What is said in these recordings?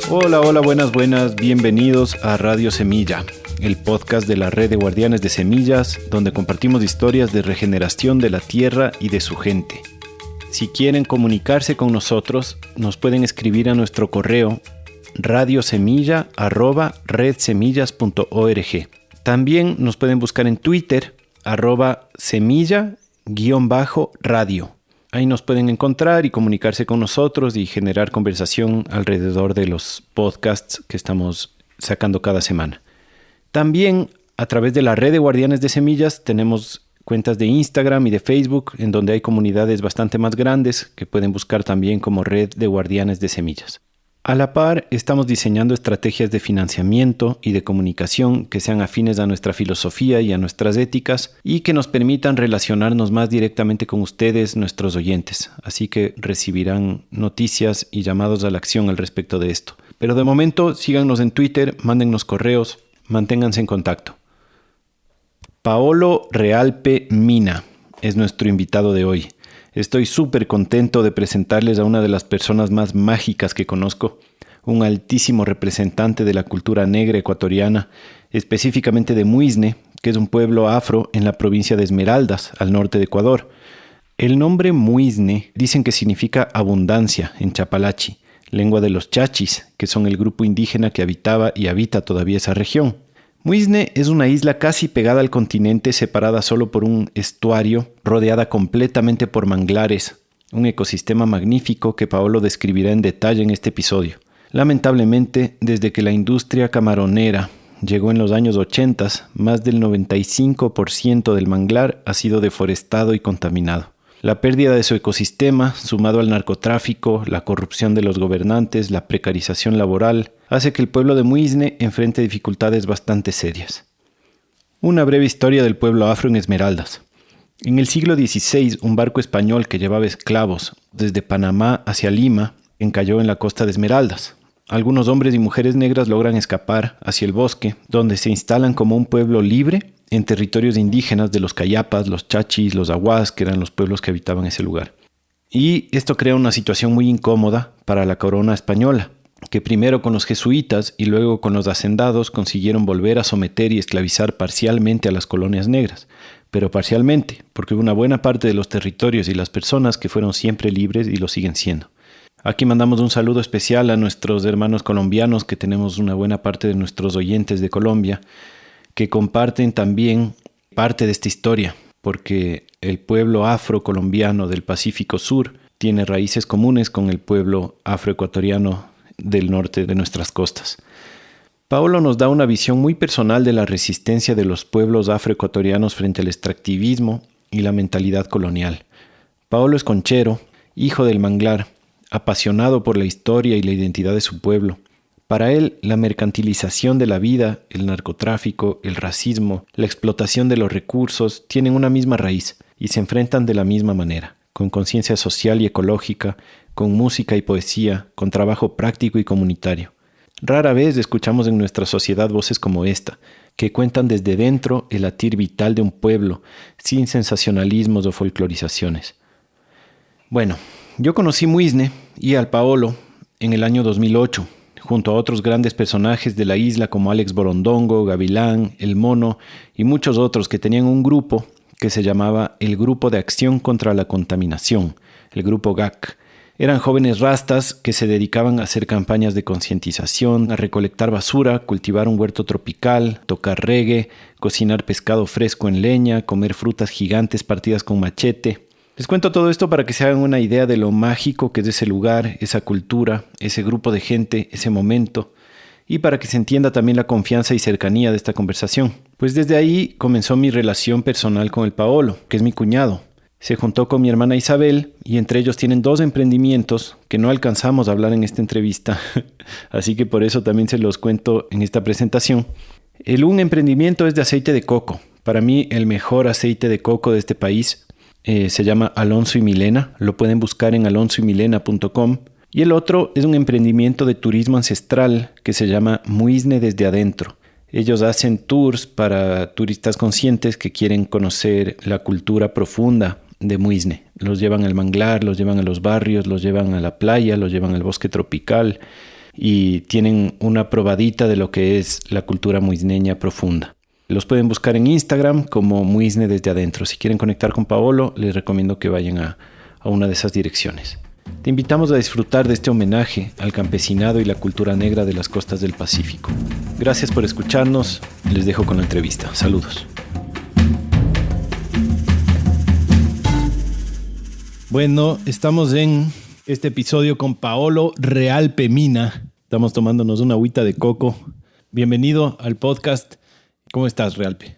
Hola, hola, buenas, bienvenidos a Radio Semilla, el podcast de la red de guardianes de semillas, donde compartimos historias de regeneración de la tierra y de su gente. Si quieren comunicarse con nosotros, nos pueden escribir a nuestro correo radiosemilla@redsemillas.org. También nos pueden buscar en Twitter, @semilla_radio. Ahí nos pueden encontrar y comunicarse con nosotros y generar conversación alrededor de los podcasts que estamos sacando cada semana. También a través de la red de guardianes de semillas tenemos cuentas de Instagram y de Facebook en donde hay comunidades bastante más grandes que pueden buscar también como red de guardianes de semillas. A la par, estamos diseñando estrategias de financiamiento y de comunicación que sean afines a nuestra filosofía y a nuestras éticas y que nos permitan relacionarnos más directamente con ustedes, nuestros oyentes. Así que recibirán noticias y llamados a la acción al respecto de esto. Pero de momento, síganos en Twitter, mándennos correos, manténganse en contacto. Paolo Realpe Mina es nuestro invitado de hoy. Estoy súper contento de presentarles a una de las personas más mágicas que conozco, un altísimo representante de la cultura negra ecuatoriana, específicamente de Muisne, que es un pueblo afro en la provincia de Esmeraldas, al norte de Ecuador. El nombre Muisne dicen que significa abundancia en chapalachi, lengua de los chachis, que son el grupo indígena que habitaba y habita todavía esa región. Muisne es una isla casi pegada al continente, separada solo por un estuario, rodeada completamente por manglares, un ecosistema magnífico que Paolo describirá en detalle en este episodio. Lamentablemente, desde que la industria camaronera llegó en los años 80, más del 95% del manglar ha sido deforestado y contaminado. La pérdida de su ecosistema, sumado al narcotráfico, la corrupción de los gobernantes, la precarización laboral, hace que el pueblo de Muisne enfrente dificultades bastante serias. Una breve historia del pueblo afro en Esmeraldas. En el siglo XVI, un barco español que llevaba esclavos desde Panamá hacia Lima encalló en la costa de Esmeraldas. Algunos hombres y mujeres negras logran escapar hacia el bosque, donde se instalan como un pueblo libre en territorios indígenas de los cayapas, los chachis, los aguas, que eran los pueblos que habitaban ese lugar. Y esto crea una situación muy incómoda para la corona española, que primero con los jesuitas y luego con los hacendados consiguieron volver a someter y esclavizar parcialmente a las colonias negras, pero parcialmente, porque hubo una buena parte de los territorios y las personas que fueron siempre libres y lo siguen siendo. Aquí mandamos un saludo especial a nuestros hermanos colombianos, que tenemos una buena parte de nuestros oyentes de Colombia, que comparten también parte de esta historia, porque el pueblo afrocolombiano del Pacífico Sur tiene raíces comunes con el pueblo afroecuatoriano del norte de nuestras costas. Paolo nos da una visión muy personal de la resistencia de los pueblos afroecuatorianos frente al extractivismo y la mentalidad colonial. Paolo es conchero, hijo del manglar, apasionado por la historia y la identidad de su pueblo. Para él, la mercantilización de la vida, el narcotráfico, el racismo, la explotación de los recursos tienen una misma raíz y se enfrentan de la misma manera, con conciencia social y ecológica, con música y poesía, con trabajo práctico y comunitario. Rara vez escuchamos en nuestra sociedad voces como esta, que cuentan desde dentro el latir vital de un pueblo, sin sensacionalismos o folclorizaciones. Bueno, yo conocí Muisne y al Paolo en el año 2008, junto a otros grandes personajes de la isla como Alex Borondongo, Gavilán, El Mono y muchos otros que tenían un grupo que se llamaba el Grupo de Acción contra la Contaminación, el Grupo GAC. Eran jóvenes rastas que se dedicaban a hacer campañas de concientización, a recolectar basura, cultivar un huerto tropical, tocar reggae, cocinar pescado fresco en leña, comer frutas gigantes partidas con machete. Les cuento todo esto para que se hagan una idea de lo mágico que es ese lugar, esa cultura, ese grupo de gente, ese momento, y para que se entienda también la confianza y cercanía de esta conversación. Pues desde ahí comenzó mi relación personal con el Paolo, que es mi cuñado. Se juntó con mi hermana Isabel y entre ellos tienen 2 emprendimientos que no alcanzamos a hablar en esta entrevista, así que por eso también se los cuento en esta presentación. Un emprendimiento es de aceite de coco. Para mí el mejor aceite de coco de este país. Se llama Alonso y Milena, lo pueden buscar en alonsoymilena.com. Y el otro es un emprendimiento de turismo ancestral que se llama Muisne desde adentro. Ellos hacen tours para turistas conscientes que quieren conocer la cultura profunda de Muisne. Los llevan al manglar, los llevan a los barrios, los llevan a la playa, los llevan al bosque tropical. y tienen una probadita de lo que es la cultura muisneña profunda. Los pueden buscar en Instagram como Muisne desde adentro. Si quieren conectar con Paolo, les recomiendo que vayan a una de esas direcciones. Te invitamos a disfrutar de este homenaje al campesinado y la cultura negra de las costas del Pacífico. Gracias por escucharnos. Les dejo con la entrevista. Saludos. Bueno, estamos en este episodio con Paolo Realpe Mina. Estamos tomándonos una agüita de coco. Bienvenido al podcast. ¿Cómo estás, Realpe?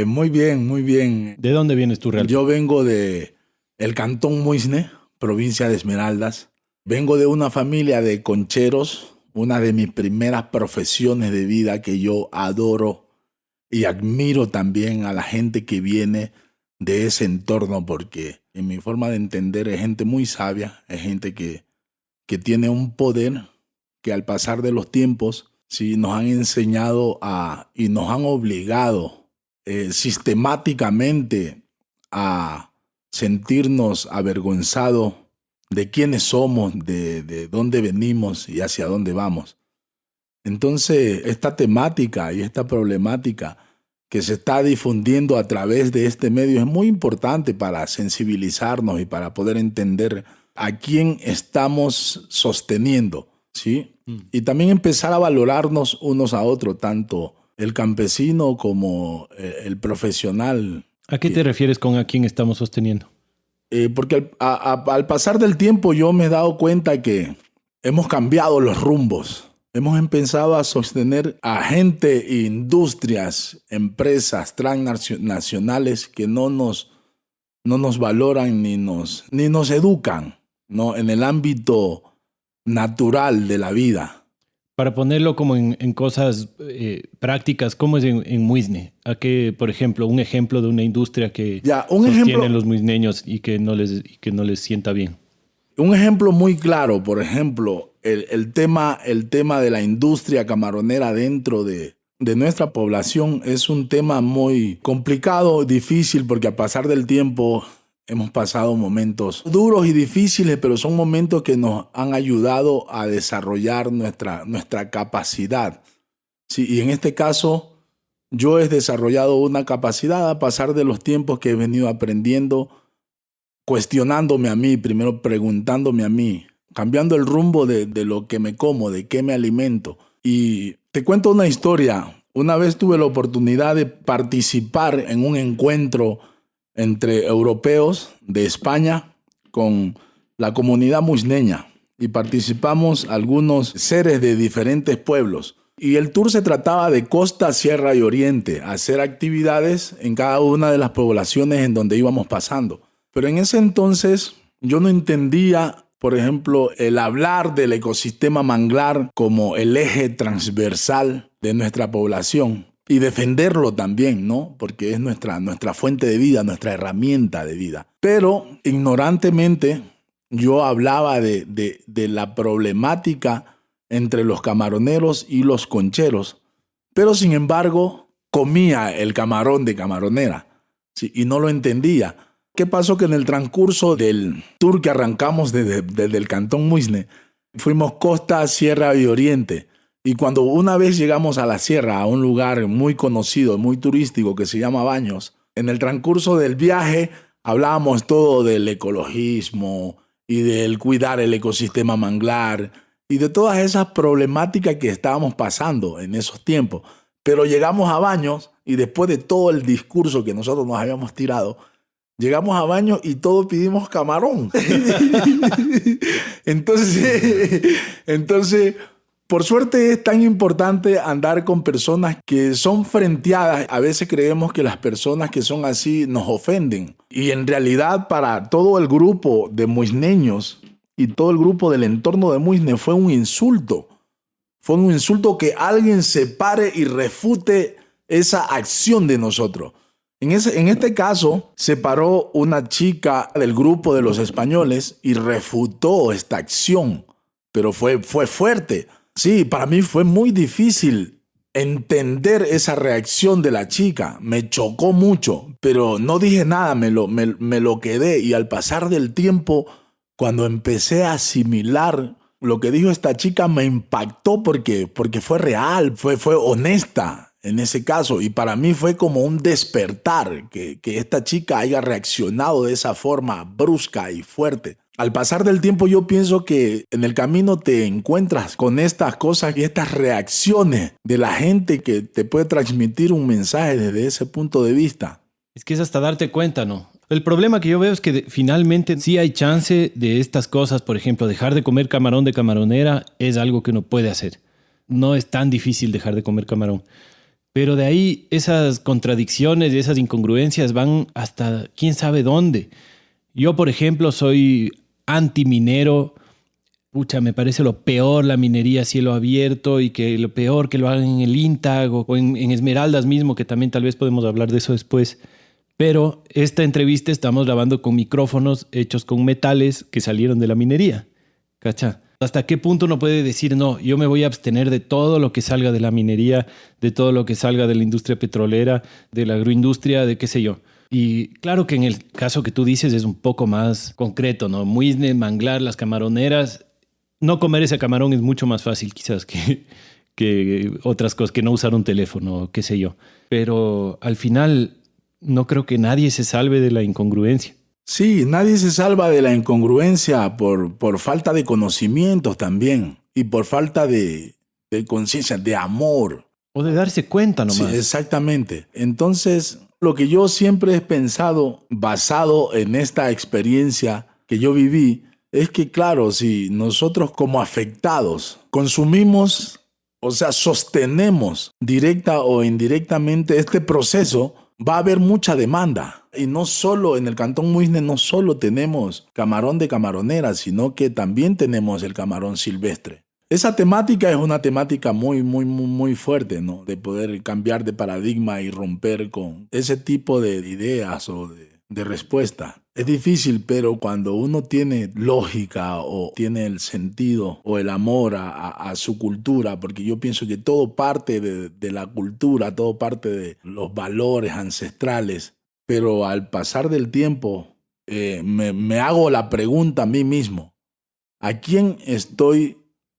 Muy bien, muy bien. ¿De dónde vienes tú, Realpe? Yo vengo de el Cantón Muisne, provincia de Esmeraldas. Vengo de una familia de concheros, una de mis primeras profesiones de vida que yo adoro y admiro también a la gente que viene de ese entorno, porque en mi forma de entender es gente muy sabia, es gente que tiene un poder que al pasar de los tiempos sí nos han enseñado y nos han obligado sistemáticamente a sentirnos avergonzados de quiénes somos, de dónde venimos y hacia dónde vamos. Entonces, esta temática y esta problemática que se está difundiendo a través de este medio es muy importante para sensibilizarnos y para poder entender a quién estamos sosteniendo, ¿sí? Y también empezar a valorarnos unos a otros, tanto el campesino como el profesional. ¿A qué te refieres con a quién estamos sosteniendo? Porque al pasar del tiempo yo me he dado cuenta que hemos cambiado los rumbos. Hemos empezado a sostener a gente, industrias, empresas transnacionales que no nos valoran ni nos educan, ¿no? En el ámbito natural de la vida. Para ponerlo como en cosas prácticas, ¿cómo es en Muisne? ¿A qué, por ejemplo, un ejemplo de una industria que sostienen los muisneños y que no les sienta bien? Un ejemplo muy claro, por ejemplo, el tema de la industria camaronera dentro de nuestra población es un tema muy complicado, difícil, porque al pasar del tiempo hemos pasado momentos duros y difíciles, pero son momentos que nos han ayudado a desarrollar nuestra capacidad. Sí, y en este caso, yo he desarrollado una capacidad a pasar de los tiempos que he venido aprendiendo, cuestionándome a mí, primero preguntándome a mí, cambiando el rumbo de lo que me como, de qué me alimento. Y te cuento una historia. Una vez tuve la oportunidad de participar en un encuentro entre europeos de España con la comunidad muisneña y participamos algunos seres de diferentes pueblos. Y el tour se trataba de costa, sierra y oriente, hacer actividades en cada una de las poblaciones en donde íbamos pasando. Pero en ese entonces yo no entendía, por ejemplo, el hablar del ecosistema manglar como el eje transversal de nuestra población. Y defenderlo también, ¿no? Porque es nuestra fuente de vida, nuestra herramienta de vida. Pero ignorantemente yo hablaba de la problemática entre los camaroneros y los concheros. Pero sin embargo comía el camarón de camaronera, ¿sí? Y no lo entendía. ¿Qué pasó? Que en el transcurso del tour que arrancamos desde el Cantón Muisne, fuimos costa, sierra y oriente. Y cuando una vez llegamos a la sierra, a un lugar muy conocido, muy turístico que se llama Baños, en el transcurso del viaje hablábamos todo del ecologismo y del cuidar el ecosistema manglar y de todas esas problemáticas que estábamos pasando en esos tiempos. Pero llegamos a Baños y después de todo el discurso que nosotros nos habíamos tirado, llegamos a Baños y todos pedimos camarón. Entonces, por suerte es tan importante andar con personas que son frenteadas. A veces creemos que las personas que son así nos ofenden. Y en realidad para todo el grupo de muisneños y todo el grupo del entorno de Muisne fue un insulto. Fue un insulto que alguien se pare y refute esa acción de nosotros. En este caso se paró una chica del grupo de los españoles y refutó esta acción. Pero fue fuerte. Sí, para mí fue muy difícil entender esa reacción de la chica. Me chocó mucho, pero no dije nada, me lo quedé. Y al pasar del tiempo, cuando empecé a asimilar Lo que dijo esta chica me impactó porque fue real, fue honesta en ese caso. Y para mí fue como un despertar que esta chica haya reaccionado de esa forma brusca y fuerte. Al pasar del tiempo yo pienso que en el camino te encuentras con estas cosas y estas reacciones de la gente que te puede transmitir un mensaje desde ese punto de vista. Es que es hasta darte cuenta, ¿no? El problema que yo veo es que finalmente sí hay chance de estas cosas. Por ejemplo, dejar de comer camarón de camaronera es algo que uno puede hacer. No es tan difícil dejar de comer camarón. Pero de ahí esas contradicciones y esas incongruencias van hasta quién sabe dónde. Yo, por ejemplo, soy antiminero. Pucha, me parece lo peor la minería a cielo abierto y que lo peor que lo hagan en el INTAG o en Esmeraldas mismo, que también tal vez podemos hablar de eso después. Pero esta entrevista estamos grabando con micrófonos hechos con metales que salieron de la minería. ¿Cacha? ¿Hasta qué punto uno puede decir, no, yo me voy a abstener de todo lo que salga de la minería, de todo lo que salga de la industria petrolera, de la agroindustria, de qué sé yo? Y claro que en el caso que tú dices es un poco más concreto, ¿no? Muisne, manglar, las camaroneras. No comer ese camarón es mucho más fácil quizás que otras cosas, que no usar un teléfono, qué sé yo. Pero al final no creo que nadie se salve de la incongruencia. Sí, nadie se salva de la incongruencia por falta de conocimientos también y por falta de conciencia, de amor. O de darse cuenta nomás. Sí, exactamente. Entonces, lo que yo siempre he pensado, basado en esta experiencia que yo viví, es que, claro, si nosotros como afectados consumimos, o sea, sostenemos directa o indirectamente este proceso, va a haber mucha demanda. Y no solo en el Cantón Muisne, no solo tenemos camarón de camaronera, sino que también tenemos el camarón silvestre. Esa temática es una temática muy fuerte, ¿no? De poder cambiar de paradigma y romper con ese tipo de ideas o de respuesta. Es difícil, pero cuando uno tiene lógica o tiene el sentido o el amor a su cultura, porque yo pienso que todo parte de la cultura, todo parte de los valores ancestrales, pero al pasar del tiempo me hago la pregunta a mí mismo, ¿a quién estoy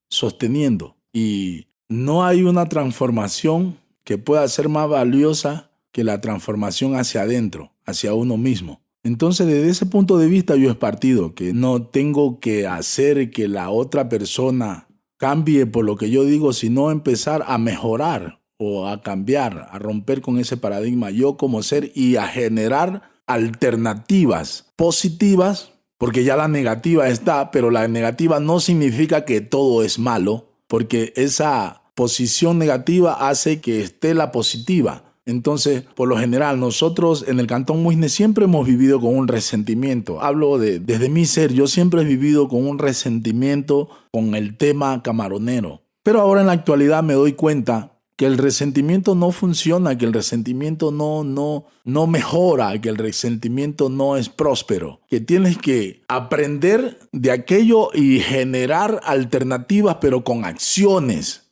sosteniendo? Y no hay una transformación que pueda ser más valiosa que la transformación hacia adentro, hacia uno mismo. Entonces, desde ese punto de vista yo he partido, que no tengo que hacer que la otra persona cambie por lo que yo digo, sino empezar a mejorar o a cambiar, a romper con ese paradigma yo como ser y a generar alternativas positivas, porque ya la negativa está, pero la negativa no significa que todo es malo, porque esa posición negativa hace que esté la positiva. Entonces, por lo general, nosotros en el Cantón Muisne siempre hemos vivido con un resentimiento. Hablo desde mi ser, yo siempre he vivido con un resentimiento con el tema camaronero. Pero ahora en la actualidad me doy cuenta que el resentimiento no funciona, que el resentimiento no mejora, que el resentimiento no es próspero, que tienes que aprender de aquello y generar alternativas, pero con acciones,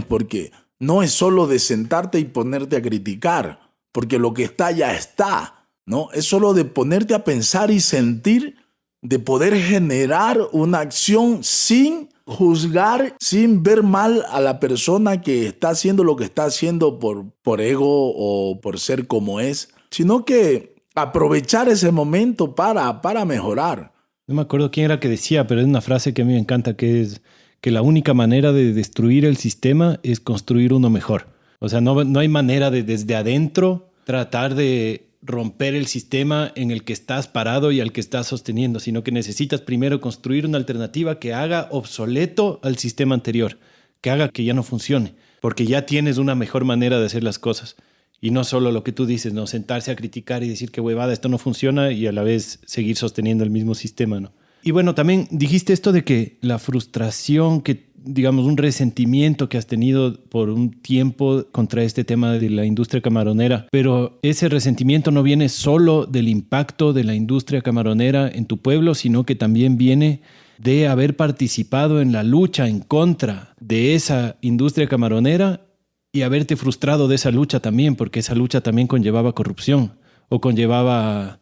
porque no es solo de sentarte y ponerte a criticar, porque lo que está ya está, ¿no? Es solo de ponerte a pensar y sentir, de poder generar una acción sin juzgar, sin ver mal a la persona que está haciendo lo que está haciendo por ego o por ser como es, sino que aprovechar ese momento para mejorar. No me acuerdo quién era que decía, pero es una frase que a mí me encanta, que es que la única manera de destruir el sistema es construir uno mejor. O sea, no hay manera de desde adentro tratar de romper el sistema en el que estás parado y al que estás sosteniendo, sino que necesitas primero construir una alternativa que haga obsoleto al sistema anterior, que haga que ya no funcione, porque ya tienes una mejor manera de hacer las cosas. Y no solo lo que tú dices, ¿no? Sentarse a criticar y decir que huevada, esto no funciona y a la vez seguir sosteniendo el mismo sistema, ¿no? Y bueno, también dijiste esto de que la frustración, que digamos un resentimiento que has tenido por un tiempo contra este tema de la industria camaronera, pero ese resentimiento no viene solo del impacto de la industria camaronera en tu pueblo, sino que también viene de haber participado en la lucha en contra de esa industria camaronera y haberte frustrado de esa lucha también, porque esa lucha también conllevaba corrupción o conllevaba,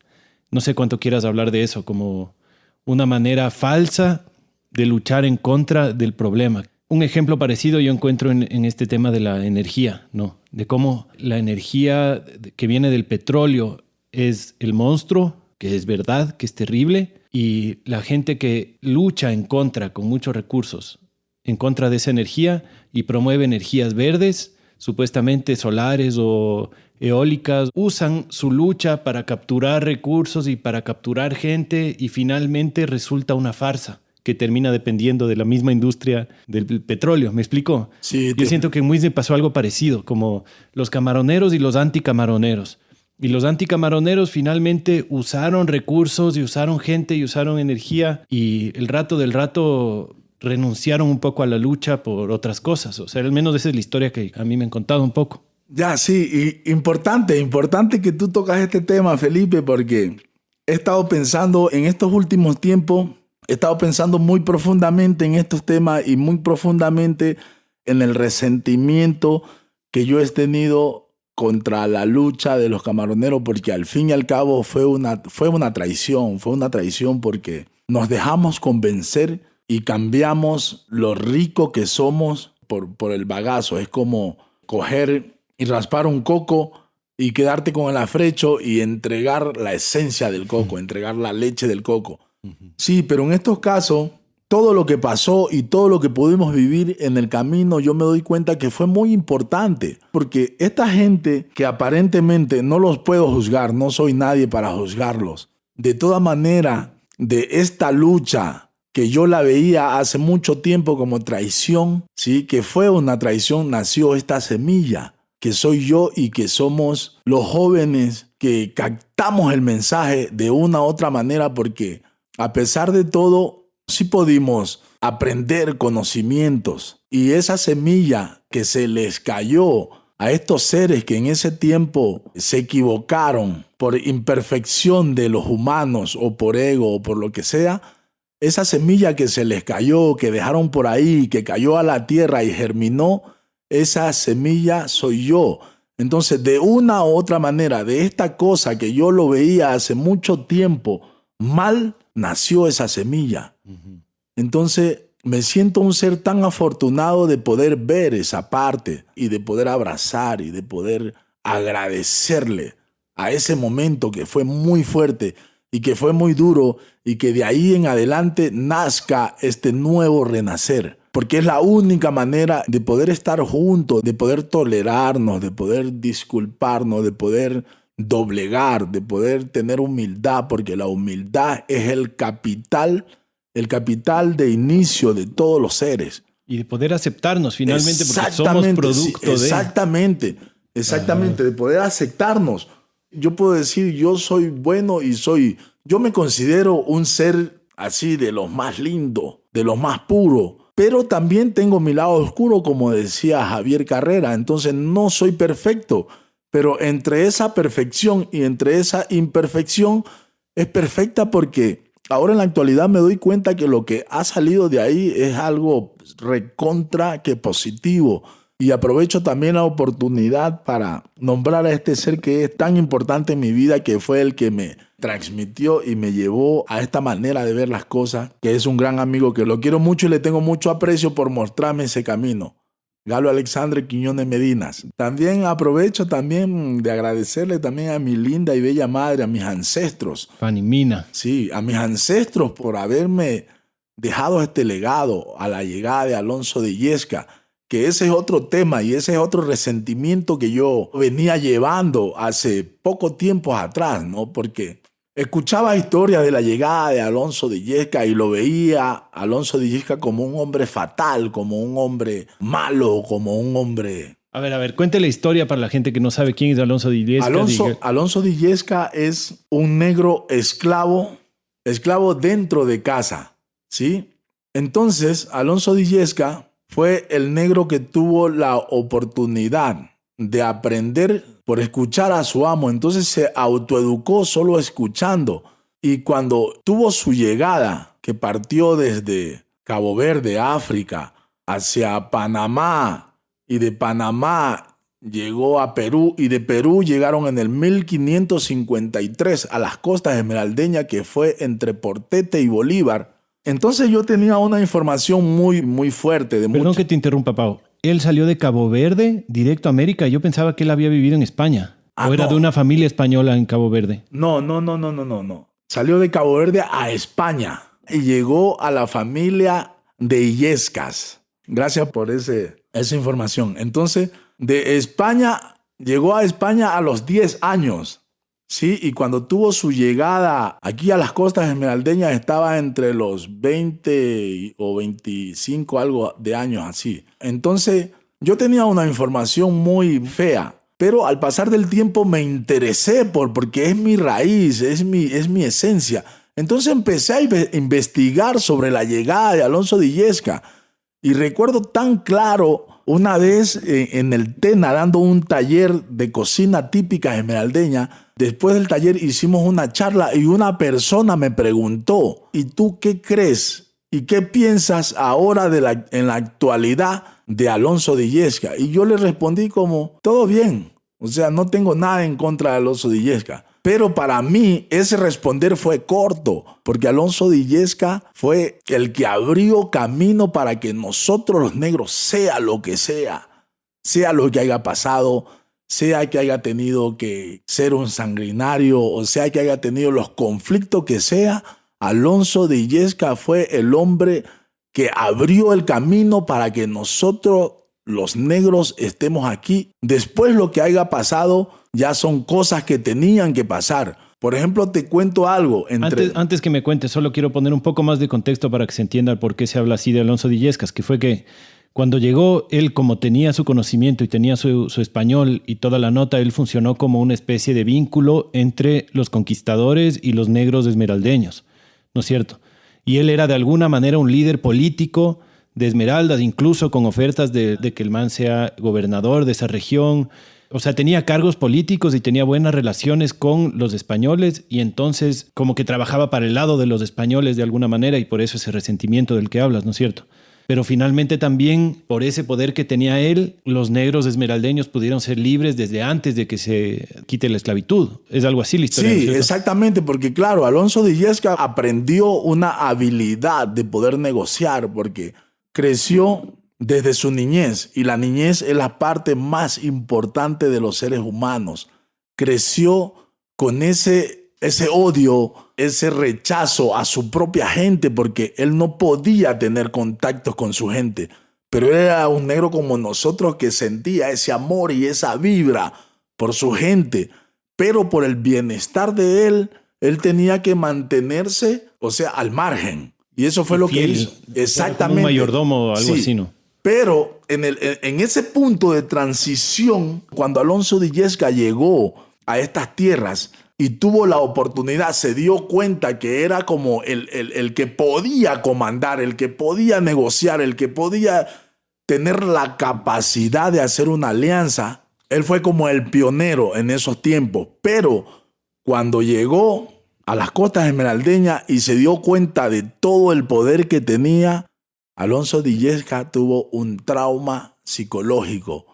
no sé cuánto quieras hablar de eso, como una manera falsa de luchar en contra del problema. Un ejemplo parecido yo encuentro en este tema de la energía, ¿no? De cómo la energía que viene del petróleo es el monstruo, que es verdad, que es terrible, y la gente que lucha en contra, con muchos recursos, en contra de esa energía y promueve energías verdes, supuestamente solares o eólicas, usan su lucha para capturar recursos y para capturar gente y finalmente resulta una farsa que termina dependiendo de la misma industria del petróleo. ¿Me explico? Sí, Yo siento que en Muisne pasó algo parecido, como los camaroneros y los anticamaroneros. Y los anticamaroneros finalmente usaron recursos y usaron gente y usaron energía y el rato del rato renunciaron un poco a la lucha por otras cosas. O sea, al menos esa es la historia que a mí me han contado un poco. Ya, sí, y importante que tú tocas este tema, Felipe, porque he estado pensando en estos últimos tiempos, he estado pensando muy profundamente en estos temas y muy profundamente en el resentimiento que yo he tenido contra la lucha de los camaroneros, porque al fin y al cabo fue una traición porque nos dejamos convencer y cambiamos lo rico que somos por el bagazo. Es como coger y raspar un coco y quedarte con el afrecho y entregar la esencia del coco, entregar la leche del coco. Sí, pero en estos casos, todo lo que pasó y todo lo que pudimos vivir en el camino, yo me doy cuenta que fue muy importante. Porque esta gente que aparentemente no los puedo juzgar, no soy nadie para juzgarlos. De toda manera, de esta lucha que yo la veía hace mucho tiempo como traición, ¿sí? Que fue una traición, nació esta semilla, que soy yo y que somos los jóvenes que captamos el mensaje de una u otra manera, porque a pesar de todo, sí pudimos aprender conocimientos. Y esa semilla que se les cayó a estos seres que en ese tiempo se equivocaron por imperfección de los humanos o por ego o por lo que sea, esa semilla que se les cayó, que dejaron por ahí, que cayó a la tierra y germinó, esa semilla soy yo. Entonces, de una u otra manera, de esta cosa que yo lo veía hace mucho tiempo mal, nació esa semilla. Entonces, me siento un ser tan afortunado de poder ver esa parte y de poder abrazar y de poder agradecerle a ese momento que fue muy fuerte y que fue muy duro y que de ahí en adelante nazca este nuevo renacer. Porque es la única manera de poder estar juntos, de poder tolerarnos, de poder disculparnos, de poder doblegar, de poder tener humildad, porque la humildad es el capital de inicio de todos los seres. Y de poder aceptarnos finalmente, porque somos producto de... Exactamente, de poder aceptarnos. Yo puedo decir, yo soy bueno yo me considero un ser así de los más lindos, de los más puros, pero también tengo mi lado oscuro, como decía Javier Carrera. Entonces no soy perfecto, pero entre esa perfección y entre esa imperfección es perfecta, porque ahora en la actualidad me doy cuenta que lo que ha salido de ahí es algo recontra que positivo. Y aprovecho también la oportunidad para nombrar a este ser que es tan importante en mi vida, que fue el que me transmitió y me llevó a esta manera de ver las cosas, que es un gran amigo que lo quiero mucho y le tengo mucho aprecio por mostrarme ese camino. Galo Alexandre Quiñones Medinas. También aprovecho también de agradecerle también a mi linda y bella madre, a mis ancestros. Fanny Mina. Sí, a mis ancestros por haberme dejado este legado a la llegada de Alonso de Illesca, que ese es otro tema y ese es otro resentimiento que yo venía llevando hace poco tiempo atrás, ¿no? Porque escuchaba historias de la llegada de Alonso de Illesca y lo veía Alonso de Illesca como un hombre fatal, como un hombre malo, como un hombre... A ver, cuente la historia para la gente que no sabe quién es Alonso de Illesca. Alonso de Illesca es un negro esclavo dentro de casa, ¿sí? Entonces, Alonso de Illesca fue el negro que tuvo la oportunidad de aprender por escuchar a su amo. Entonces se autoeducó solo escuchando. Y cuando tuvo su llegada, que partió desde Cabo Verde, África, hacia Panamá, y de Panamá llegó a Perú, y de Perú llegaron en el 1553 a las costas esmeraldeñas, que fue entre Portete y Bolívar. Entonces yo tenía una información muy, muy fuerte. Perdón que te interrumpa, Pau. Él salió de Cabo Verde directo a América. Yo pensaba que él había vivido en España. ¿O era no. de una familia española en Cabo Verde? No. Salió de Cabo Verde a España y llegó a la familia de Illescas. Gracias por esa información. Entonces, de España, llegó a España a los 10 años. Sí, y cuando tuvo su llegada aquí a las costas esmeraldeñas estaba entre los 20 o 25 algo de años así. Entonces yo tenía una información muy fea, pero al pasar del tiempo me interesé porque es mi raíz, es mi esencia. Entonces empecé a investigar sobre la llegada de Alonso de Illescas. Y recuerdo tan claro una vez en el Tena dando un taller de cocina típica esmeraldeña. Después del taller hicimos una charla y una persona me preguntó, ¿y tú qué crees? ¿Y qué piensas ahora en la actualidad de Alonso de Illescas? Y yo le respondí como, todo bien. O sea, no tengo nada en contra de Alonso de Illescas. Pero para mí ese responder fue corto, porque Alonso de Illescas fue el que abrió camino para que nosotros los negros, sea lo que sea lo que haya pasado, sea que haya tenido que ser un sanguinario, o sea que haya tenido los conflictos que sea, Alonso de Illescas fue el hombre que abrió el camino para que nosotros, los negros, estemos aquí. Después lo que haya pasado ya son cosas que tenían que pasar. Por ejemplo, te cuento algo. Antes que me cuentes, solo quiero poner un poco más de contexto para que se entienda por qué se habla así de Alonso de Illescas, que fue que cuando llegó, él como tenía su conocimiento y tenía su español y toda la nota, él funcionó como una especie de vínculo entre los conquistadores y los negros esmeraldeños, ¿no es cierto? Y él era de alguna manera un líder político de Esmeraldas, incluso con ofertas de que el man sea gobernador de esa región. O sea, tenía cargos políticos y tenía buenas relaciones con los españoles y entonces como que trabajaba para el lado de los españoles de alguna manera y por eso ese resentimiento del que hablas, ¿no es cierto? Pero finalmente también por ese poder que tenía él, los negros esmeraldeños pudieron ser libres desde antes de que se quite la esclavitud. Es algo así la historia. Sí, exactamente, porque claro, Alonso de Illescas aprendió una habilidad de poder negociar porque creció desde su niñez, y la niñez es la parte más importante de los seres humanos. Creció con ese odio, ese rechazo a su propia gente, porque él no podía tener contactos con su gente. Pero él era un negro como nosotros que sentía ese amor y esa vibra por su gente. Pero por el bienestar de él tenía que mantenerse, o sea, al margen. Y eso fue lo que hizo. Exactamente. Como un mayordomo o algo así, ¿no? Pero en ese punto de transición, cuando Alonso de Illescas llegó a estas tierras y tuvo la oportunidad, se dio cuenta que era como el que podía comandar, el que podía negociar, el que podía tener la capacidad de hacer una alianza. Él fue como el pionero en esos tiempos. Pero cuando llegó a las costas esmeraldeñas y se dio cuenta de todo el poder que tenía, Alonso de Illescas tuvo un trauma psicológico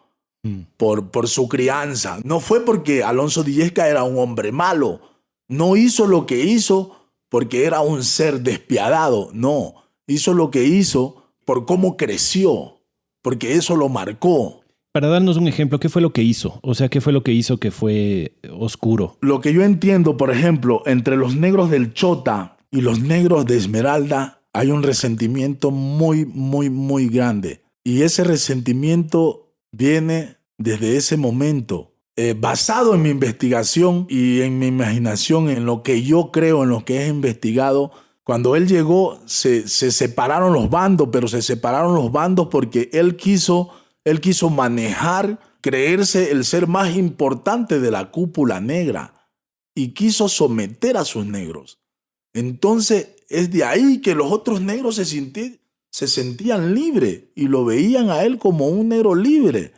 por su crianza. No fue porque Alonso de Illescas era un hombre malo. No hizo lo que hizo porque era un ser despiadado. No, hizo lo que hizo por cómo creció, porque eso lo marcó. Para darnos un ejemplo, ¿qué fue lo que hizo? O sea, ¿qué fue lo que hizo que fue oscuro? Lo que yo entiendo, por ejemplo, entre los negros del Chota y los negros de Esmeralda, hay un resentimiento muy, muy, muy grande. Y ese resentimiento viene desde ese momento. Basado en mi investigación y en mi imaginación, en lo que yo creo, en lo que he investigado, cuando él llegó se separaron los bandos, pero se separaron los bandos porque él quiso manejar, creerse el ser más importante de la cúpula negra y quiso someter a sus negros. Entonces es de ahí que los otros negros se sentían libres y lo veían a él como un negro libre.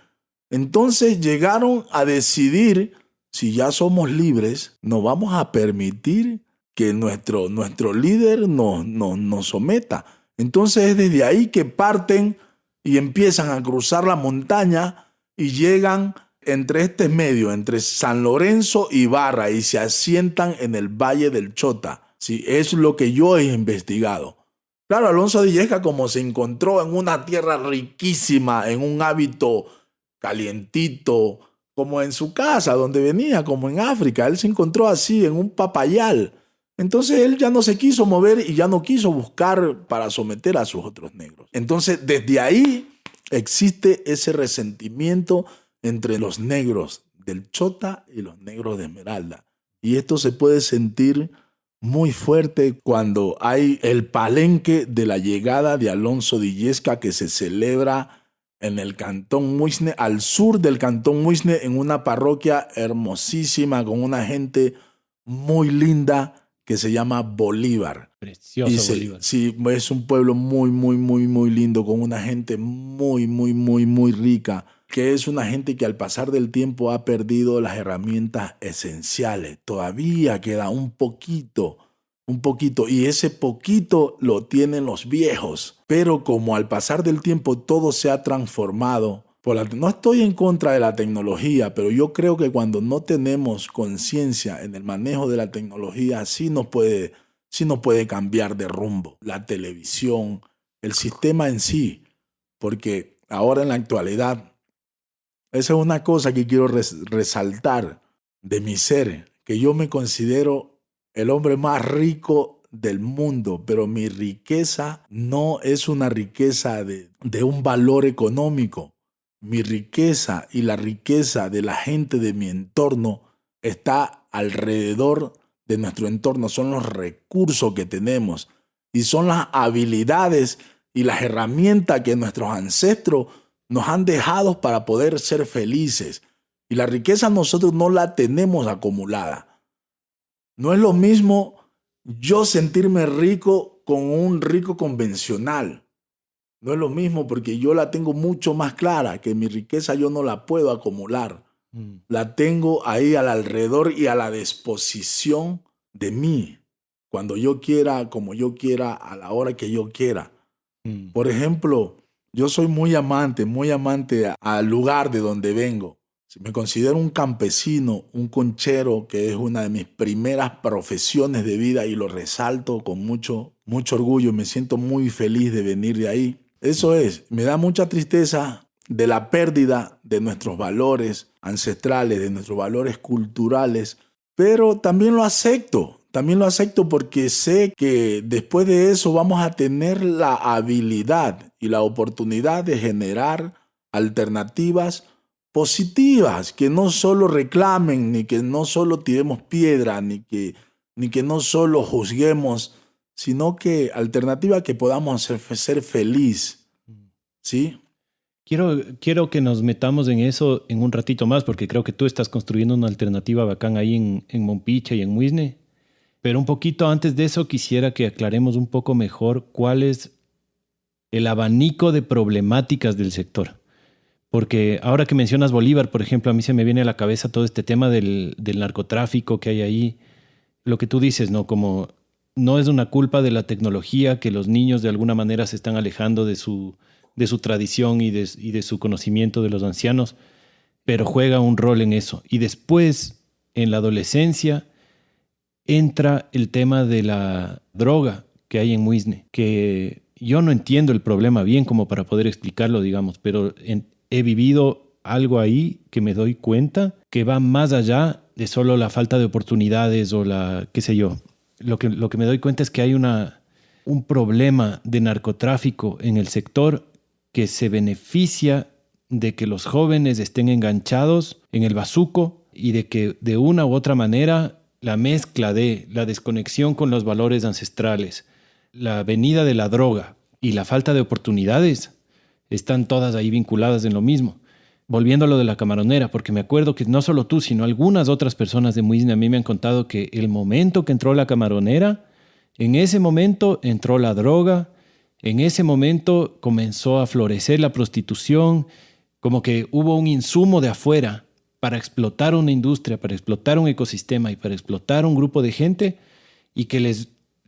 Entonces llegaron a decidir, si ya somos libres, no vamos a permitir que nuestro líder nos someta. Entonces es desde ahí que parten y empiezan a cruzar la montaña y llegan entre este medio, entre San Lorenzo y Barra, y se asientan en el Valle del Chota. Sí, es lo que yo he investigado. Claro, Alonso de Illescas, como se encontró en una tierra riquísima, en un hábito calientito, como en su casa, donde venía, como en África, él se encontró así, en un papayal. Entonces él ya no se quiso mover y ya no quiso buscar para someter a sus otros negros. Entonces desde ahí existe ese resentimiento entre los negros del Chota y los negros de Esmeralda. Y esto se puede sentir muy fuerte cuando hay el palenque de la llegada de Alonso de Illescas, que se celebra en el Cantón Muisne, al sur del Cantón Muisne, en una parroquia hermosísima con una gente muy linda que se llama Bolívar. Precioso Bolívar. Sí, es un pueblo muy, muy, muy, muy lindo, con una gente muy, muy, muy, muy rica, que es una gente que al pasar del tiempo ha perdido las herramientas esenciales. Todavía queda un poquito, y ese poquito lo tienen los viejos. Pero como al pasar del tiempo todo se ha transformado, no estoy en contra de la tecnología, pero yo creo que cuando no tenemos conciencia en el manejo de la tecnología, sí nos puede cambiar de rumbo. La televisión, el sistema en sí, porque ahora en la actualidad, esa es una cosa que quiero resaltar de mi ser, que yo me considero el hombre más rico del mundo, pero mi riqueza no es una riqueza de un valor económico. Mi riqueza y la riqueza de la gente de mi entorno está alrededor de nuestro entorno, son los recursos que tenemos y son las habilidades y las herramientas que nuestros ancestros nos han dejado para poder ser felices. Y la riqueza nosotros no la tenemos acumulada. No es lo mismo yo sentirme rico con un rico convencional. No es lo mismo porque yo la tengo mucho más clara, que mi riqueza yo no la puedo acumular. La tengo ahí al alrededor y a la disposición de mí, cuando yo quiera, como yo quiera, a la hora que yo quiera. Por ejemplo, yo soy muy amante al lugar de donde vengo. Me considero un campesino, un conchero, que es una de mis primeras profesiones de vida y lo resalto con mucho, mucho orgullo. Me siento muy feliz de venir de ahí. Eso es, me da mucha tristeza de la pérdida de nuestros valores ancestrales, de nuestros valores culturales, pero también lo acepto porque sé que después de eso vamos a tener la habilidad y la oportunidad de generar alternativas positivas, que no solo reclamen, ni que no solo tiremos piedra, ni que no solo juzguemos, sino que alternativa que podamos ser feliz, ¿sí? Quiero que nos metamos en eso en un ratito más, porque creo que tú estás construyendo una alternativa bacán ahí en Mompiche y en Muisne. Pero un poquito antes de eso quisiera que aclaremos un poco mejor cuál es el abanico de problemáticas del sector. Porque ahora que mencionas Bolívar, por ejemplo, a mí se me viene a la cabeza todo este tema del narcotráfico que hay ahí. Lo que tú dices, ¿no? Como no es una culpa de la tecnología que los niños de alguna manera se están alejando de su tradición y de su conocimiento de los ancianos, pero juega un rol en eso. Y después, en la adolescencia, entra el tema de la droga que hay en Muisne, que yo no entiendo el problema bien como para poder explicarlo, digamos, pero he vivido algo ahí que me doy cuenta que va más allá de solo la falta de oportunidades o qué sé yo. Lo que me doy cuenta es que hay un problema de narcotráfico en el sector que se beneficia de que los jóvenes estén enganchados en el bazuco y de que de una u otra manera la mezcla de la desconexión con los valores ancestrales, la venida de la droga y la falta de oportunidades están todas ahí vinculadas en lo mismo. Volviendo a lo de la camaronera, porque me acuerdo que no solo tú, sino algunas otras personas de Muisne a mí me han contado que el momento que entró la camaronera, en ese momento entró la droga, en ese momento comenzó a florecer la prostitución, como que hubo un insumo de afuera para explotar una industria, para explotar un ecosistema y para explotar un grupo de gente y que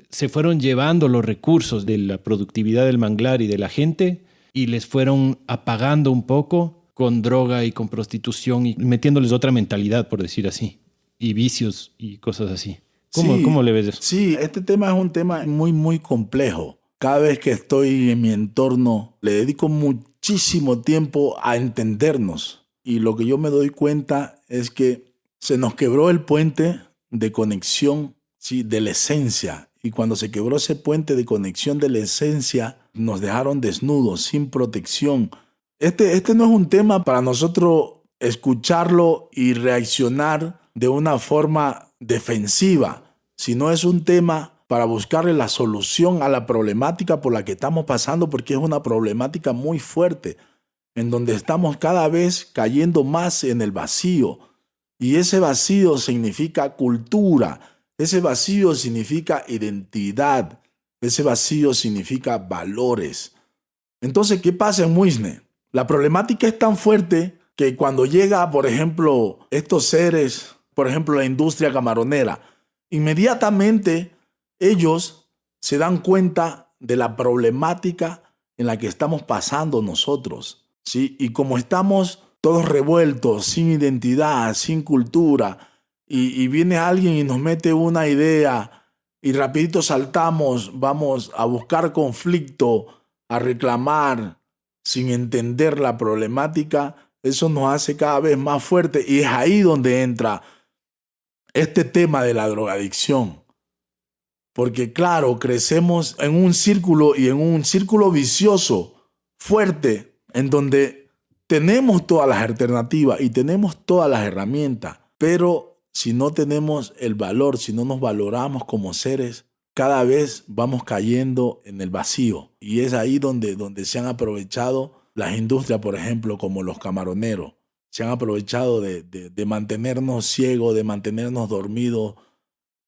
se fueron llevando los recursos de la productividad del manglar y de la gente y les fueron apagando un poco con droga y con prostitución y metiéndoles otra mentalidad, por decir así, y vicios y cosas así. ¿Cómo le ves eso? Sí, este tema es un tema muy, muy complejo. cada vez que estoy en mi entorno, le dedico muchísimo tiempo a entendernos. Y lo que yo me doy cuenta es que se nos quebró el puente de conexión, sí, de la esencia. Y cuando se quebró ese puente de conexión de la esencia, nos dejaron desnudos, sin protección. Este no es un tema para nosotros escucharlo y reaccionar de una forma defensiva, sino es un tema para buscarle la solución a la problemática por la que estamos pasando, porque es una problemática muy fuerte, en donde estamos cada vez cayendo más en el vacío. Y ese vacío significa cultura, ese vacío significa identidad, ese vacío significa valores. Entonces, ¿qué pasa en Muisne? La problemática es tan fuerte que cuando llega, por ejemplo, estos seres, por ejemplo, la industria camaronera, inmediatamente ellos se dan cuenta de la problemática en la que estamos pasando nosotros, ¿sí? Y como estamos todos revueltos, sin identidad, sin cultura, y viene alguien y nos mete una idea y rapidito saltamos, vamos a buscar conflicto, a reclamar, sin entender la problemática, eso nos hace cada vez más fuerte. Y es ahí donde entra este tema de la drogadicción. Porque claro, crecemos en un círculo y en un círculo vicioso fuerte en donde tenemos todas las alternativas y tenemos todas las herramientas, pero si no tenemos el valor, si no nos valoramos como seres, cada vez vamos cayendo en el vacío. Y es ahí donde se han aprovechado las industrias, por ejemplo, como los camaroneros. Se han aprovechado de mantenernos ciegos, de mantenernos dormidos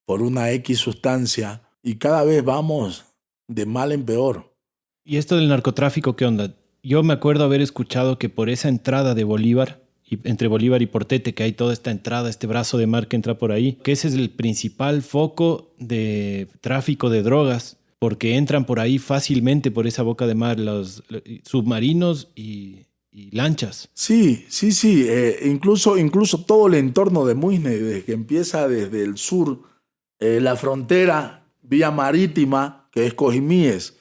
por una X sustancia, y cada vez vamos de mal en peor. ¿Y esto del narcotráfico qué onda? Yo me acuerdo haber escuchado que por esa entrada de Bolívar, entre Bolívar y Portete, que hay toda esta entrada, este brazo de mar que entra por ahí, que ese es el principal foco de tráfico de drogas, porque entran por ahí fácilmente por esa boca de mar los submarinos y lanchas. Sí. Incluso todo el entorno de Muisne, desde que empieza desde el sur, la frontera vía marítima, que es Cojimíes,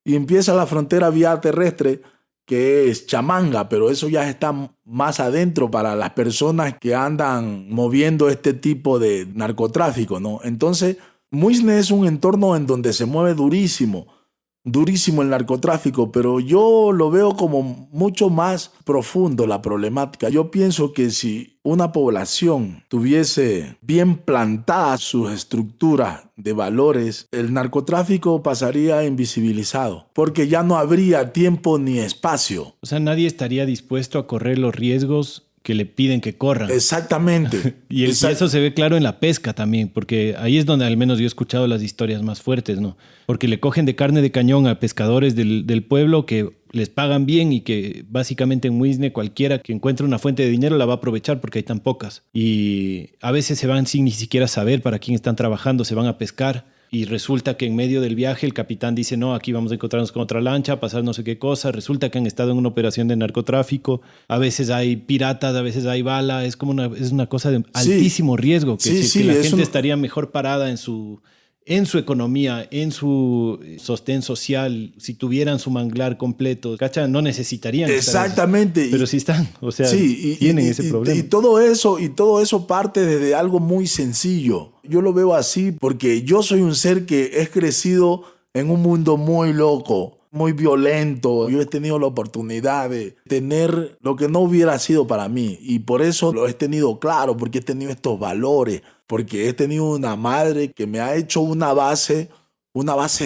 y empieza la frontera vía terrestre, que es Chamanga, pero eso ya está más adentro para las personas que andan moviendo este tipo de narcotráfico, ¿no? Entonces, Muisne es un entorno en donde se mueve durísimo el narcotráfico, pero yo lo veo como mucho más profundo la problemática. Yo pienso que si una población tuviese bien plantadas sus estructuras de valores, el narcotráfico pasaría invisibilizado, porque ya no habría tiempo ni espacio. O sea, nadie estaría dispuesto a correr los riesgos que le piden que corran. Exactamente. Y eso se ve claro en la pesca también, porque ahí es donde al menos yo he escuchado las historias más fuertes, ¿no? Porque le cogen de carne de cañón a pescadores del pueblo que les pagan bien y que básicamente en Muisne cualquiera que encuentre una fuente de dinero la va a aprovechar porque hay tan pocas. Y a veces se van sin ni siquiera saber para quién están trabajando, se van a pescar. Y resulta que en medio del viaje el capitán dice, no, aquí vamos a encontrarnos con otra lancha, pasar no sé qué cosa. Resulta que han estado en una operación de narcotráfico. A veces hay piratas, a veces hay bala. Es como es una cosa de altísimo riesgo. Que la gente estaría mejor parada en su economía, en su sostén social, si tuvieran su manglar completo, ¿cacha? No necesitarían. Exactamente. Pero sí están, o sea, tienen ese problema. Y todo eso parte desde algo muy sencillo. Yo lo veo así porque yo soy un ser que he crecido en un mundo muy loco, muy violento. Yo he tenido la oportunidad de tener lo que no hubiera sido para mí y por eso lo he tenido claro, porque he tenido estos valores, porque he tenido una madre que me ha hecho una base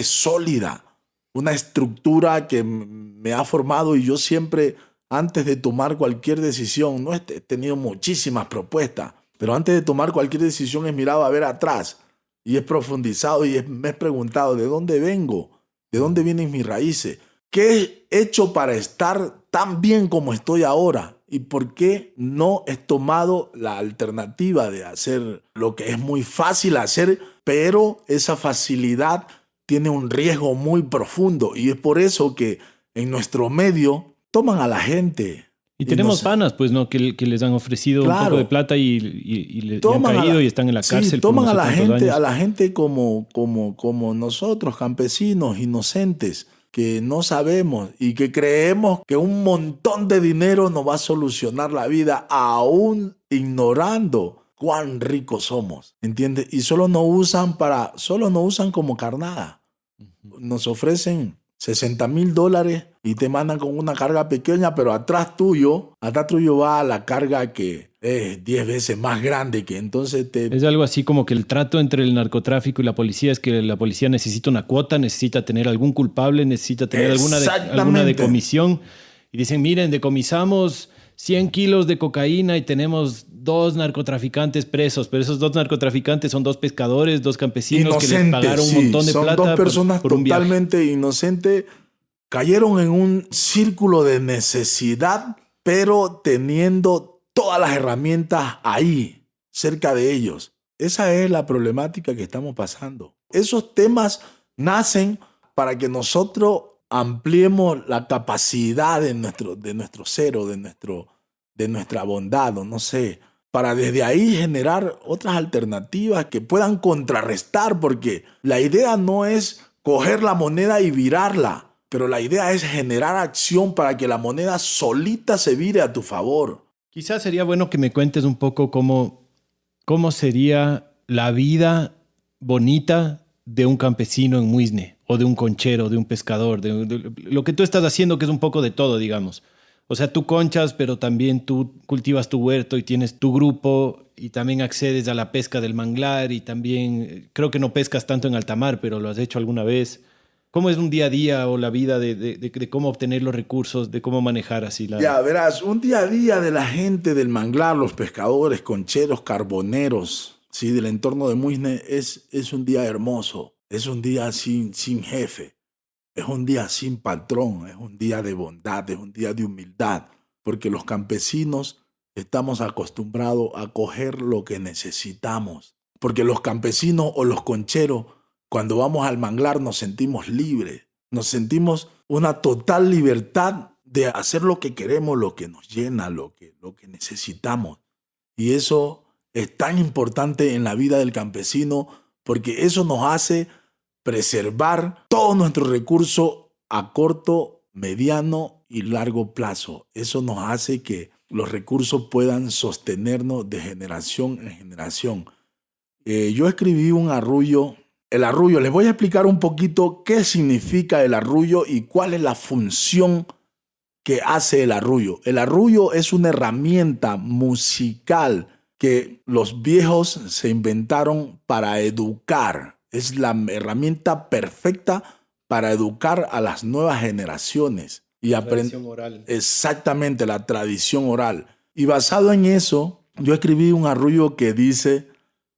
sólida, una estructura que me ha formado, y yo siempre, antes de tomar cualquier decisión, no he tenido muchísimas propuestas, pero antes de tomar cualquier decisión he mirado a ver atrás y he profundizado y me he preguntado ¿de dónde vengo? ¿De dónde vienen mis raíces? ¿Qué he hecho para estar tan bien como estoy ahora? ¿Y por qué no he tomado la alternativa de hacer lo que es muy fácil hacer, pero esa facilidad tiene un riesgo muy profundo? Y es por eso que en nuestro medio toman a la gente Y Y no tenemos sé. panas, pues, ¿no? Que les han ofrecido un Claro. poco de plata y han Toman a caído la, y están en la sí, cárcel por toman no sé cuántos a años. la gente como nosotros, campesinos, inocentes, que no sabemos y que creemos que un montón de dinero nos va a solucionar la vida, aún ignorando cuán ricos somos, ¿entiendes? Y solo nos usan como carnada. Nos ofrecen $60,000 y te mandan con una carga pequeña, pero atrás tuyo va la carga que es 10 veces más grande, que entonces te... Es algo así como que el trato entre el narcotráfico y la policía es que la policía necesita una cuota, necesita tener algún culpable, necesita tener alguna Exactamente. decomisión. Y dicen, miren, decomisamos 100 kilos de cocaína y tenemos 2 narcotraficantes presos, pero esos 2 narcotraficantes son 2 pescadores, 2 campesinos que les Inocentes, pagaron un sí, montón de son dos plata personas por un viaje. totalmente inocentes, cayeron en un círculo de necesidad, pero teniendo todas las herramientas ahí, cerca de ellos. Esa es la problemática que estamos pasando. Esos temas nacen para que nosotros ampliemos la capacidad de nuestro ser o de nuestra bondad, o no sé, para desde ahí generar otras alternativas que puedan contrarrestar, porque la idea no es coger la moneda y virarla, pero la idea es generar acción para que la moneda solita se vire a tu favor. Quizás sería bueno que me cuentes un poco cómo sería la vida bonita de un campesino en Muisne, o de un conchero, de un pescador, de lo que tú estás haciendo, que es un poco de todo, digamos. O sea, tú conchas, pero también tú cultivas tu huerto y tienes tu grupo y también accedes a la pesca del manglar y también creo que no pescas tanto en alta mar, pero lo has hecho alguna vez. ¿Cómo es un día a día o la vida de cómo obtener los recursos, de cómo manejar así la... Ya verás, un día a día de la gente del manglar, los pescadores, concheros, carboneros, ¿sí? Del entorno de Muisne es un día hermoso, es un día sin jefe, es un día sin patrón, es un día de bondad, es un día de humildad, porque los campesinos estamos acostumbrados a coger lo que necesitamos, porque los campesinos o los concheros, cuando vamos al manglar nos sentimos libres, nos sentimos una total libertad de hacer lo que queremos, lo que nos llena, lo que necesitamos. Y eso es tan importante en la vida del campesino porque eso nos hace preservar todos nuestros recursos a corto, mediano y largo plazo. Eso nos hace que los recursos puedan sostenernos de generación en generación. Yo escribí un arrullo. El arrullo, les voy a explicar un poquito qué significa el arrullo y cuál es la función que hace el arrullo. El arrullo es una herramienta musical que los viejos se inventaron para educar. Es la herramienta perfecta para educar a las nuevas generaciones y aprender oral? exactamente la tradición oral. Y basado en eso, yo escribí un arrullo que dice: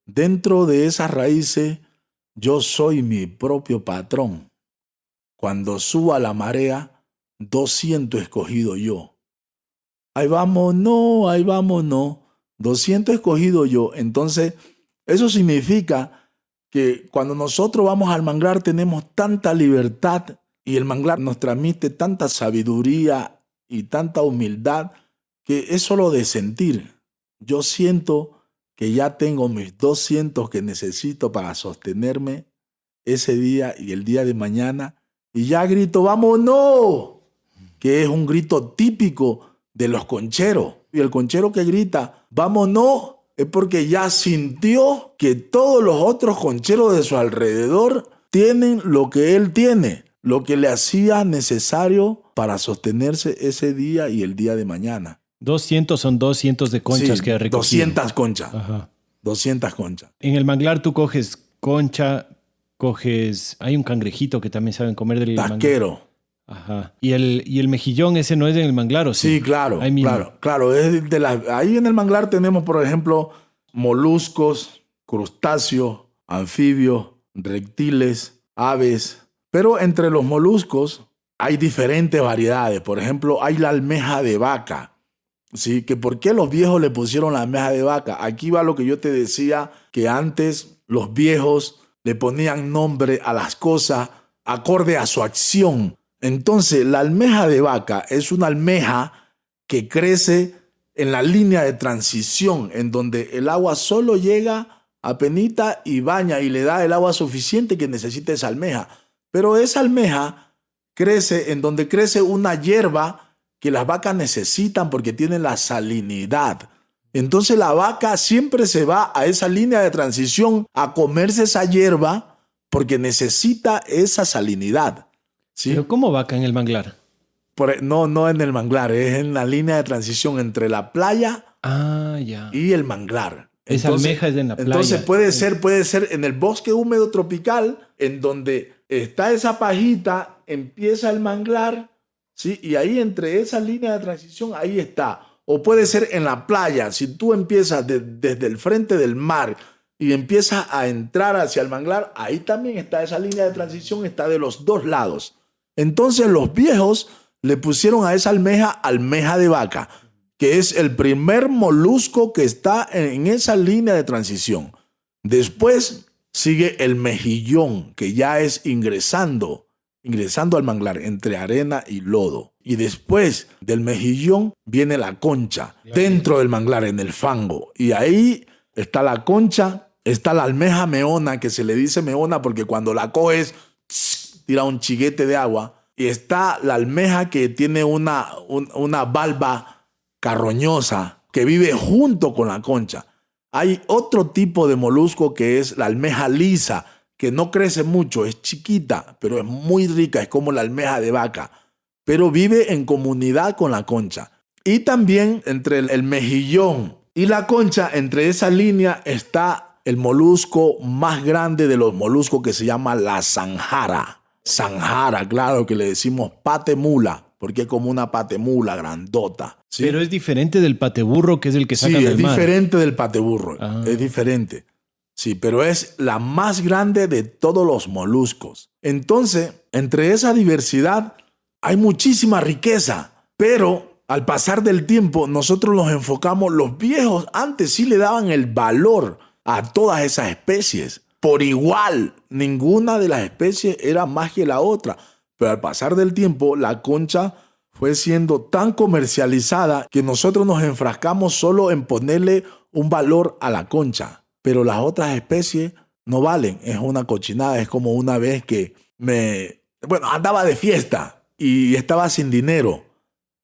dentro de esas raíces, yo soy mi propio patrón. Cuando suba la marea, 200 escogido yo. Ahí vamos, no. 200 escogido yo. Entonces, eso significa que cuando nosotros vamos al manglar tenemos tanta libertad y el manglar nos transmite tanta sabiduría y tanta humildad que es solo de sentir. Yo siento que ya tengo mis 200 que necesito para sostenerme ese día y el día de mañana y ya grito, ¡vámonos! Que es un grito típico de los concheros. Y el conchero que grita, ¡vámonos!, es porque ya sintió que todos los otros concheros de su alrededor tienen lo que él tiene, lo que le hacía necesario para sostenerse ese día y el día de mañana. 200 son 200 de conchas Sí, que ha recogido. 200 conchas. Ajá. 200 conchas. En el manglar tú coges concha, hay un cangrejito que también saben comer del manglar. Tasquero. Ajá. ¿Y el mejillón ese no es en el manglar o sí? Sí, claro, Ahí mismo. claro. Ahí en el manglar tenemos, por ejemplo, moluscos, crustáceos, anfibios, reptiles, aves. Pero entre los moluscos hay diferentes variedades. Por ejemplo, hay la almeja de vaca. ¿Sí? Que ¿por qué los viejos le pusieron la almeja de vaca? Aquí va lo que yo te decía, que antes los viejos le ponían nombre a las cosas acorde a su acción. Entonces, la almeja de vaca es una almeja que crece en la línea de transición, en donde el agua solo llega apenita y baña y le da el agua suficiente que necesita esa almeja. Pero esa almeja crece en donde crece una hierba que las vacas necesitan porque tiene la salinidad. Entonces la vaca siempre se va a esa línea de transición a comerse esa hierba porque necesita esa salinidad. ¿Sí? ¿Pero cómo vaca en el manglar? No en el manglar, es en la línea de transición entre la playa Ya. y el manglar. Esa almeja es en la playa. Entonces puede ser en el bosque húmedo tropical, en donde está esa pajita, empieza el manglar, ¿sí? Y ahí entre esa línea de transición, ahí está. O puede ser en la playa, si tú empiezas desde el frente del mar y empiezas a entrar hacia el manglar, ahí también está esa línea de transición, está de los dos lados. Entonces los viejos le pusieron a esa almeja de vaca, que es el primer molusco que está en esa línea de transición. Después sigue el mejillón, que ya es ingresando al manglar entre arena y lodo. Y después del mejillón viene la concha, dentro del manglar, en el fango. Y ahí está la concha, está la almeja meona, que se le dice meona porque cuando la coges, tira un chiguete de agua. Y está la almeja que tiene una valva carroñosa que vive junto con la concha. Hay otro tipo de molusco que es la almeja lisa, que no crece mucho, es chiquita, pero es muy rica, es como la almeja de vaca, pero vive en comunidad con la concha. Y también entre el mejillón y la concha, entre esa línea está el molusco más grande de los moluscos que se llama la zanjara. Zanjara, claro que le decimos patemula, porque es como una patemula grandota. ¿Sí? Pero es diferente del pateburro, que es el que sacan del mar. Sí, es diferente del pateburro, es diferente. Sí, pero es la más grande de todos los moluscos. Entonces, entre esa diversidad hay muchísima riqueza, pero al pasar del tiempo nosotros nos enfocamos, los viejos antes sí le daban el valor a todas esas especies. Por igual, ninguna de las especies era más que la otra. Pero al pasar del tiempo, la concha fue siendo tan comercializada que nosotros nos enfrascamos solo en ponerle un valor a la concha. Pero las otras especies no valen. Es una cochinada. Es como una vez que andaba de fiesta y estaba sin dinero.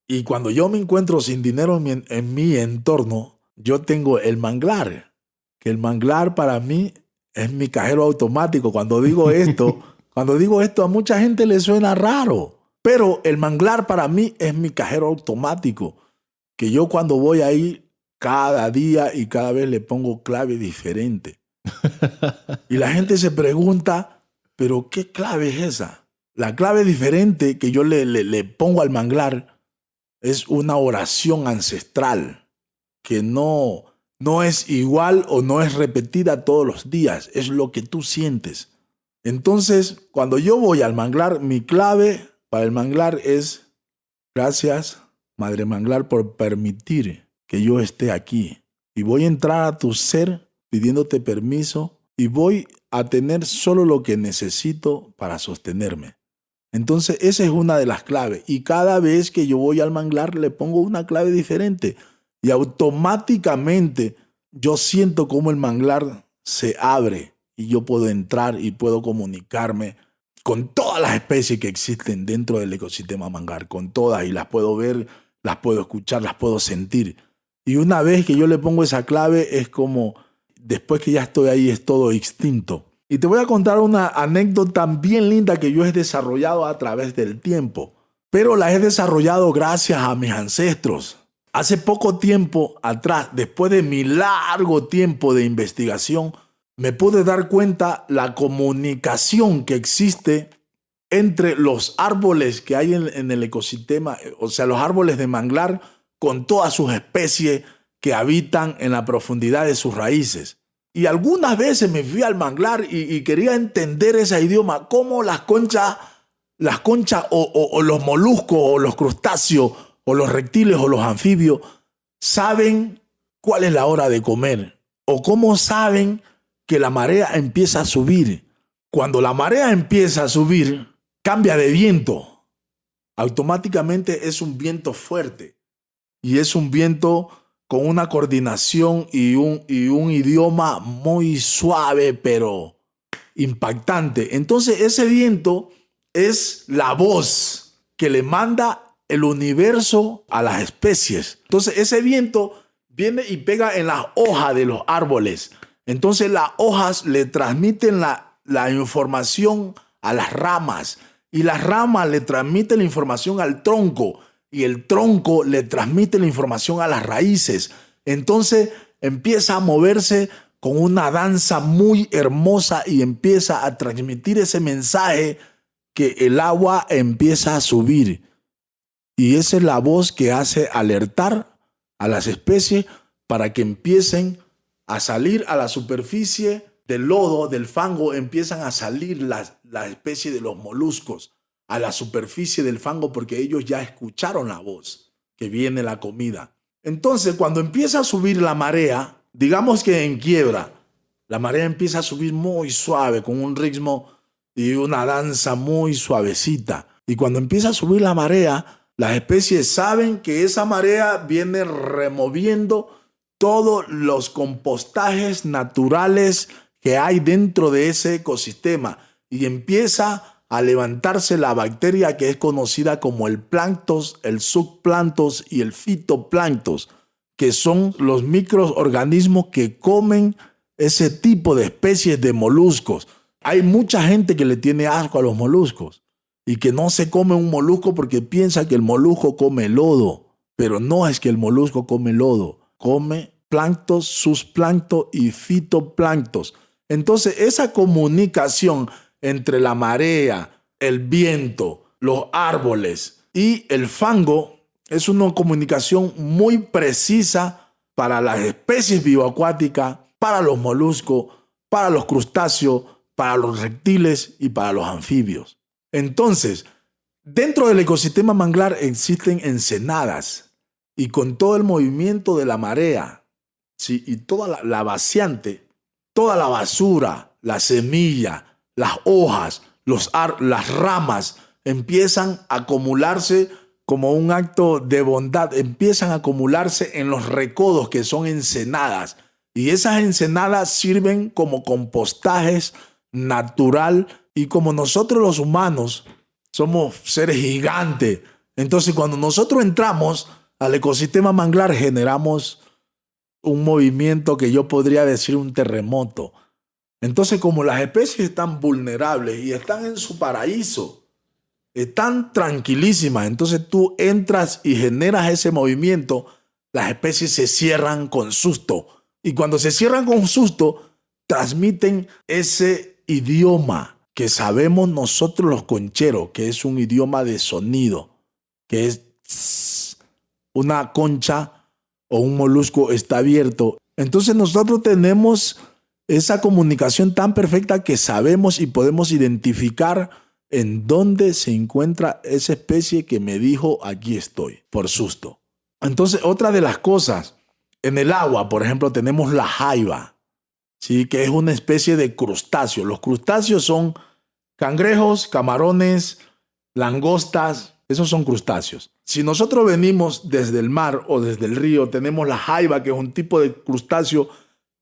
Y cuando yo me encuentro sin dinero en mi entorno, yo tengo el manglar. Que el manglar para mí es mi cajero automático. Cuando digo esto, a mucha gente le suena raro. Pero el manglar para mí es mi cajero automático. Que yo cuando voy ahí, cada día y cada vez le pongo clave diferente. Y la gente se pregunta, ¿pero qué clave es esa? La clave diferente que yo le pongo al manglar es una oración ancestral que no es igual o no es repetida todos los días, es lo que tú sientes. Entonces, cuando yo voy al manglar, mi clave para el manglar es: gracias, Madre Manglar, por permitir que yo esté aquí. Y voy a entrar a tu ser pidiéndote permiso y voy a tener solo lo que necesito para sostenerme. Entonces, esa es una de las claves. Y cada vez que yo voy al manglar, le pongo una clave diferente. Y automáticamente yo siento como el manglar se abre y yo puedo entrar y puedo comunicarme con todas las especies que existen dentro del ecosistema manglar, con todas, y las puedo ver, las puedo escuchar, las puedo sentir. Y una vez que yo le pongo esa clave, es como después que ya estoy ahí, es todo extinto. Y te voy a contar una anécdota bien linda que yo he desarrollado a través del tiempo, pero la he desarrollado gracias a mis ancestros. Hace poco tiempo atrás, después de mi largo tiempo de investigación, me pude dar cuenta la comunicación que existe entre los árboles que hay en el ecosistema, o sea, los árboles de manglar, con todas sus especies que habitan en la profundidad de sus raíces. Y algunas veces me fui al manglar y quería entender ese idioma, cómo las conchas o los moluscos o los crustáceos o los reptiles o los anfibios saben cuál es la hora de comer, o cómo saben que la marea empieza a subir. Cuando la marea empieza a subir, cambia de viento. Automáticamente es un viento fuerte. y es un viento con una coordinación y un idioma muy suave, pero impactante. Entonces ese viento es la voz que le manda el universo a las especies. Entonces ese viento viene y pega en las hojas de los árboles. Entonces las hojas le transmiten la información a las ramas y las ramas le transmiten la información al tronco y el tronco le transmite la información a las raíces. Entonces empieza a moverse con una danza muy hermosa y empieza a transmitir ese mensaje que el agua empieza a subir. Y esa es la voz que hace alertar a las especies para que empiecen a salir a la superficie del lodo, del fango, empiezan a salir las especies de los moluscos a la superficie del fango porque ellos ya escucharon la voz que viene la comida. Entonces, cuando empieza a subir la marea, digamos que en quiebra, la marea empieza a subir muy suave, con un ritmo y una danza muy suavecita. Y cuando empieza a subir la marea, las especies saben que esa marea viene removiendo todos los compostajes naturales que hay dentro de ese ecosistema y empieza a levantarse la bacteria que es conocida como el planctos, el zooplanctos y el fitoplanctos, que son los microorganismos que comen ese tipo de especies de moluscos. Hay mucha gente que le tiene asco a los moluscos y que no se come un molusco porque piensa que el molusco come lodo, pero no es que el molusco come lodo, come planctos, zooplanctos y fitoplanctos. Entonces esa comunicación entre la marea, el viento, los árboles y el fango es una comunicación muy precisa para las especies bioacuáticas, para los moluscos, para los crustáceos, para los reptiles y para los anfibios. Entonces, dentro del ecosistema manglar existen ensenadas y con todo el movimiento de la marea, ¿sí? Y toda la vaciante, toda la basura, la semilla, las hojas, las ramas empiezan a acumularse como un acto de bondad, empiezan a acumularse en los recodos que son ensenadas. Y esas ensenadas sirven como compostajes natural y como nosotros los humanos somos seres gigantes, entonces cuando nosotros entramos al ecosistema manglar generamos un movimiento que yo podría decir un terremoto. Entonces como las especies están vulnerables y están en su paraíso, están tranquilísimas, entonces tú entras y generas ese movimiento, las especies se cierran con susto. Y cuando se cierran con susto, transmiten ese idioma que sabemos nosotros los concheros, que es un idioma de sonido, que es una concha o un molusco está abierto. Entonces nosotros tenemos esa comunicación tan perfecta que sabemos y podemos identificar en dónde se encuentra esa especie que me dijo aquí estoy, por susto. Entonces otra de las cosas, en el agua, por ejemplo, tenemos la jaiba, ¿sí? Que es una especie de crustáceo. Los crustáceos son cangrejos, camarones, langostas, esos son crustáceos. Si nosotros venimos desde el mar o desde el río, tenemos la jaiba, que es un tipo de crustáceo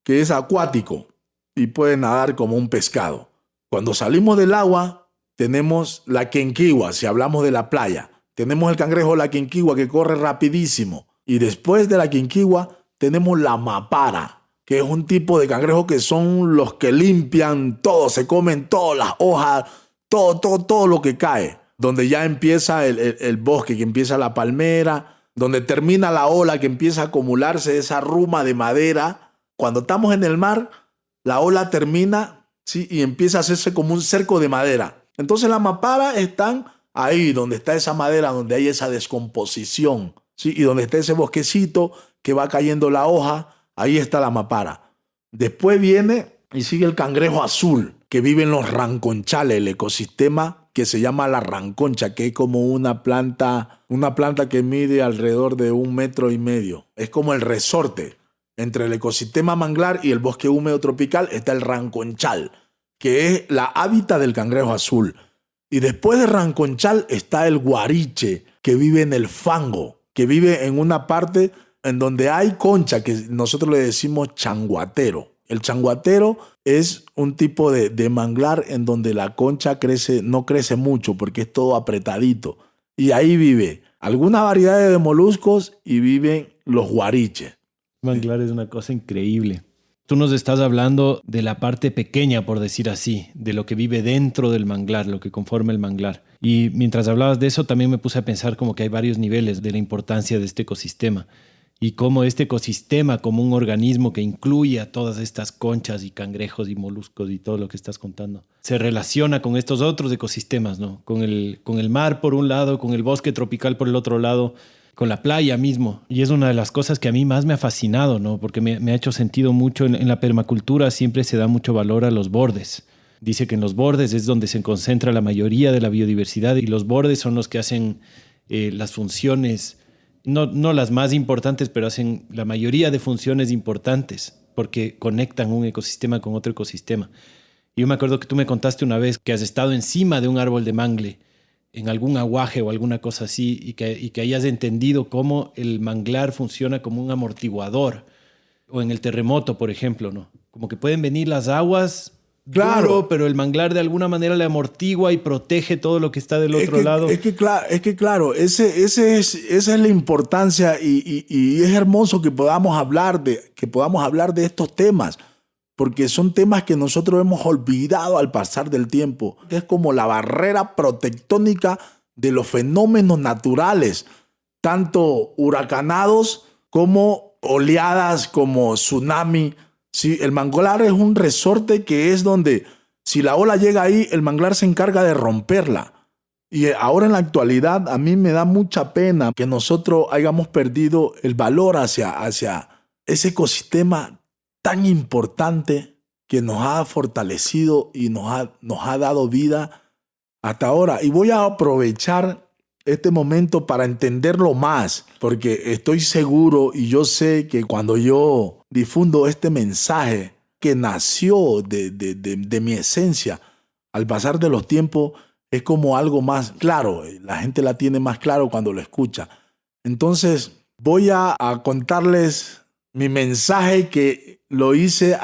que es acuático y puede nadar como un pescado. Cuando salimos del agua, tenemos la quenquigua, si hablamos de la playa. Tenemos el cangrejo, la quenquigua, que corre rapidísimo. Y después de la quenquigua, tenemos la mapara, que es un tipo de cangrejo que son los que limpian todo, se comen todas las hojas, todo lo que cae. Donde ya empieza el bosque, que empieza la palmera, donde termina la ola, que empieza a acumularse esa ruma de madera. Cuando estamos en el mar, la ola termina, ¿sí? Y empieza a hacerse como un cerco de madera. Entonces las maparas están ahí, donde está esa madera, donde hay esa descomposición, ¿sí? Y donde está ese bosquecito que va cayendo la hoja, ahí está la mapara. Después viene y sigue el cangrejo azul, que vive en los ranconchales, el ecosistema que se llama la ranconcha, que es como una planta que mide alrededor de 1,5 metros. Es como el resorte. Entre el ecosistema manglar y el bosque húmedo tropical está el ranconchal, que es la hábitat del cangrejo azul. Y después de ranconchal está el guariche, que vive en el fango. que vive en una parte en donde hay concha, que nosotros le decimos changuatero. El changuatero es un tipo de manglar en donde la concha no crece mucho porque es todo apretadito. Y ahí vive algunas variedades de moluscos y viven los guariches. Manglar es una cosa increíble. Tú nos estás hablando de la parte pequeña, por decir así, de lo que vive dentro del manglar, lo que conforma el manglar. Y mientras hablabas de eso, también me puse a pensar como que hay varios niveles de la importancia de este ecosistema. Y cómo este ecosistema, como un organismo que incluye a todas estas conchas y cangrejos y moluscos y todo lo que estás contando, se relaciona con estos otros ecosistemas, ¿no? Con el mar por un lado, con el bosque tropical por el otro lado, con la playa mismo. Y es una de las cosas que a mí más me ha fascinado, ¿no? Porque me ha hecho sentido mucho. En la permacultura siempre se da mucho valor a los bordes. Dice que en los bordes es donde se concentra la mayoría de la biodiversidad y los bordes son los que hacen las funciones, no las más importantes, pero hacen la mayoría de funciones importantes porque conectan un ecosistema con otro ecosistema. Y yo me acuerdo que tú me contaste una vez que has estado encima de un árbol de mangle en algún aguaje o alguna cosa así y que hayas entendido cómo el manglar funciona como un amortiguador o en el terremoto, por ejemplo, ¿no? Como que pueden venir las aguas, claro, duro, pero el manglar de alguna manera le amortigua y protege todo lo que está del otro lado. Es que claro, esa es la importancia y es hermoso que podamos hablar de estos temas. Porque son temas que nosotros hemos olvidado al pasar del tiempo. Es como la barrera protectónica de los fenómenos naturales, tanto huracanados como oleadas, como tsunami. Sí, el manglar es un resorte que es donde, si la ola llega ahí, el manglar se encarga de romperla. Y ahora en la actualidad a mí me da mucha pena que nosotros hayamos perdido el valor hacia ese ecosistema tan importante que nos ha fortalecido y nos ha dado vida hasta ahora. Y voy a aprovechar este momento para entenderlo más, porque estoy seguro y yo sé que cuando yo difundo este mensaje que nació de mi esencia, al pasar de los tiempos es como algo más claro. La gente la tiene más claro cuando lo escucha. Entonces voy a contarles mi mensaje que lo hice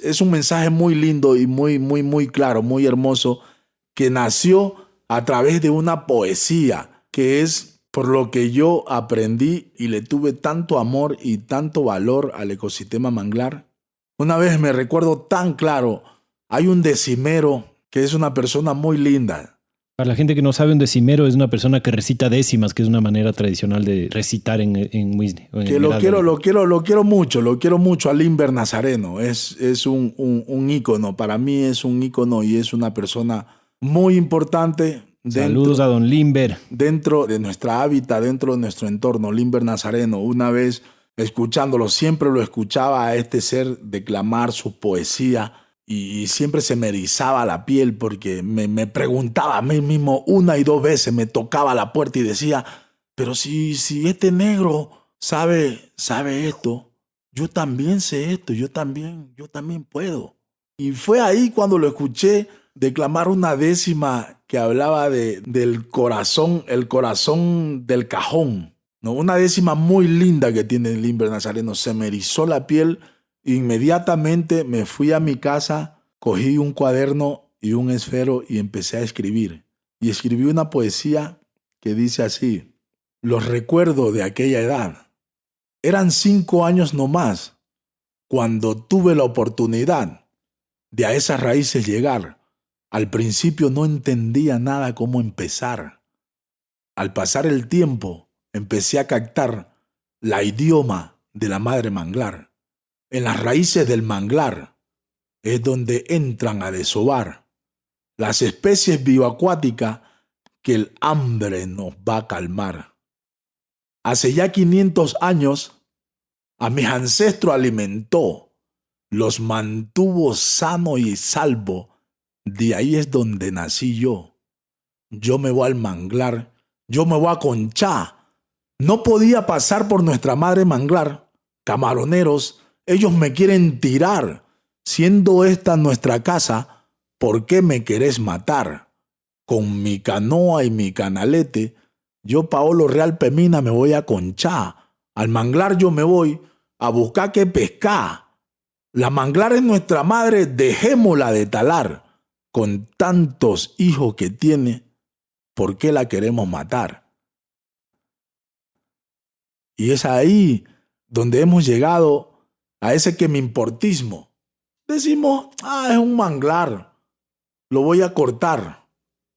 es un mensaje muy lindo y muy claro, muy hermoso, que nació a través de una poesía, que es por lo que yo aprendí y le tuve tanto amor y tanto valor al ecosistema manglar. Una vez me recuerdo tan claro, hay un decimero que es una persona muy linda. Para la gente que no sabe, un decimero es una persona que recita décimas, que es una manera tradicional de recitar en Muisne. Que lo quiero mucho a Limber Nazareno. Es un ícono, para mí es un ícono y es una persona muy importante. Saludos a don Limber. Dentro de nuestra hábitat, dentro de nuestro entorno, Limber Nazareno. Una vez escuchándolo, siempre lo escuchaba a este ser declamar su poesía. Y siempre se me erizaba la piel porque me preguntaba a mí mismo una y dos veces, me tocaba la puerta y decía, pero si este negro sabe esto, yo también sé esto, yo también puedo. Y fue ahí cuando lo escuché declamar una décima que hablaba del corazón, el corazón del cajón, ¿no? Una décima muy linda que tiene el Limber Nazareno. Se me erizó la piel. Inmediatamente me fui a mi casa, cogí un cuaderno y un esfero y empecé a escribir. Y escribí una poesía que dice así: los recuerdo de aquella edad. Eran 5 años nomás cuando tuve la oportunidad de a esas raíces llegar. Al principio no entendía nada cómo empezar. Al pasar el tiempo empecé a captar la idioma de la madre manglar. En las raíces del manglar es donde entran a desovar las especies bioacuáticas que el hambre nos va a calmar. Hace ya 500 años a mis ancestros alimentó, los mantuvo sano y salvo. De ahí es donde nací yo. Yo me voy al manglar, yo me voy a Conchá. No podía pasar por nuestra madre manglar. Camaroneros, ellos me quieren tirar. Siendo esta nuestra casa, ¿por qué me querés matar? Con mi canoa y mi canalete, Yo, Paolo Real Pemina, me voy a Conchá. Al manglar yo me voy a buscar qué pescar. La manglar es nuestra madre, dejémosla de talar. Con tantos hijos que tiene, ¿por qué la queremos matar? Y es ahí donde hemos llegado a ese que me importismo. Decimos, es un manglar, lo voy a cortar.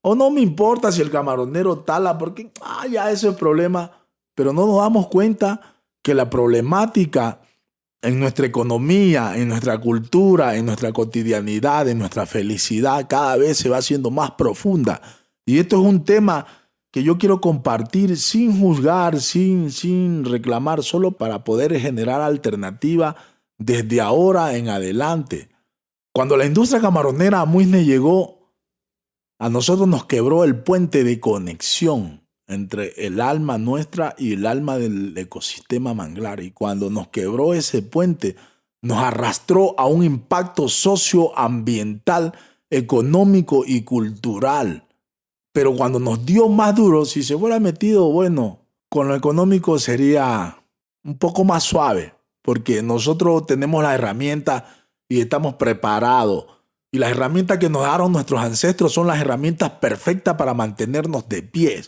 O no me importa si el camaronero tala, porque ya ese es el problema. Pero no nos damos cuenta que la problemática en nuestra economía, en nuestra cultura, en nuestra cotidianidad, en nuestra felicidad, cada vez se va haciendo más profunda. Y esto es un tema que yo quiero compartir sin juzgar, sin reclamar, solo para poder generar alternativa desde ahora en adelante. Cuando la industria camaronera a Muisne llegó, a nosotros nos quebró el puente de conexión entre el alma nuestra y el alma del ecosistema manglar. Y cuando nos quebró ese puente, nos arrastró a un impacto socioambiental, económico y cultural. Pero cuando nos dio más duro, si se fuera metido, bueno, con lo económico sería un poco más suave, porque nosotros tenemos la herramienta y estamos preparados. Y las herramientas que nos dieron nuestros ancestros son las herramientas perfectas para mantenernos de pie,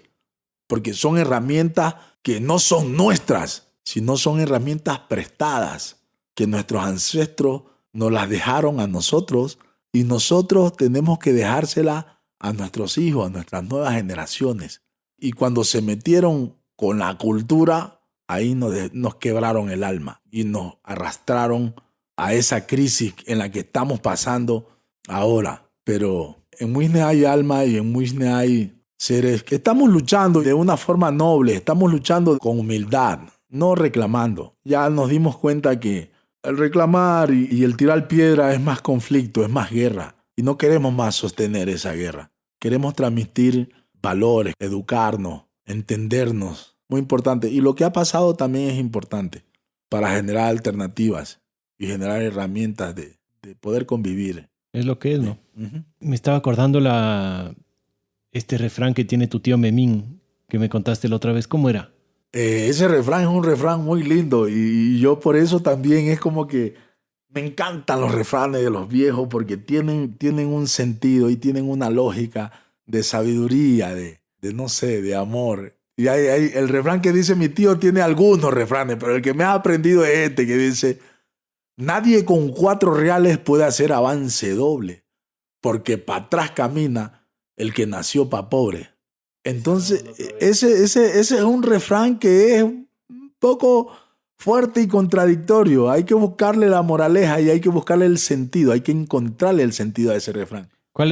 porque son herramientas que no son nuestras, sino son herramientas prestadas, que nuestros ancestros nos las dejaron a nosotros y nosotros tenemos que dejárselas a nuestros hijos, a nuestras nuevas generaciones. Y cuando se metieron con la cultura, ahí nos quebraron el alma y nos arrastraron a esa crisis en la que estamos pasando ahora. Pero en Muisne hay alma y en Muisne hay seres que estamos luchando de una forma noble, estamos luchando con humildad, no reclamando. Ya nos dimos cuenta que el reclamar y el tirar piedra es más conflicto, es más guerra. Y no queremos más sostener esa guerra. Queremos transmitir valores, educarnos, entendernos. Muy importante. Y lo que ha pasado también es importante para generar alternativas y generar herramientas de poder convivir. Es lo que es, ¿no? Uh-huh. Me estaba acordando este refrán que tiene tu tío Memín, que me contaste la otra vez. ¿Cómo era? Ese refrán es un refrán muy lindo y yo por eso también es como que me encantan los refranes de los viejos porque tienen un sentido y tienen una lógica de sabiduría, de no sé, de amor. Y el refrán que dice mi tío tiene algunos refranes, pero el que me ha aprendido es este que dice: nadie con 4 reales puede hacer avance doble, porque para atrás camina el que nació pa' pobre. Entonces, ese es un refrán que es un poco fuerte y contradictorio. Hay que buscarle la moraleja y hay que buscarle el sentido, hay que encontrarle el sentido a ese refrán.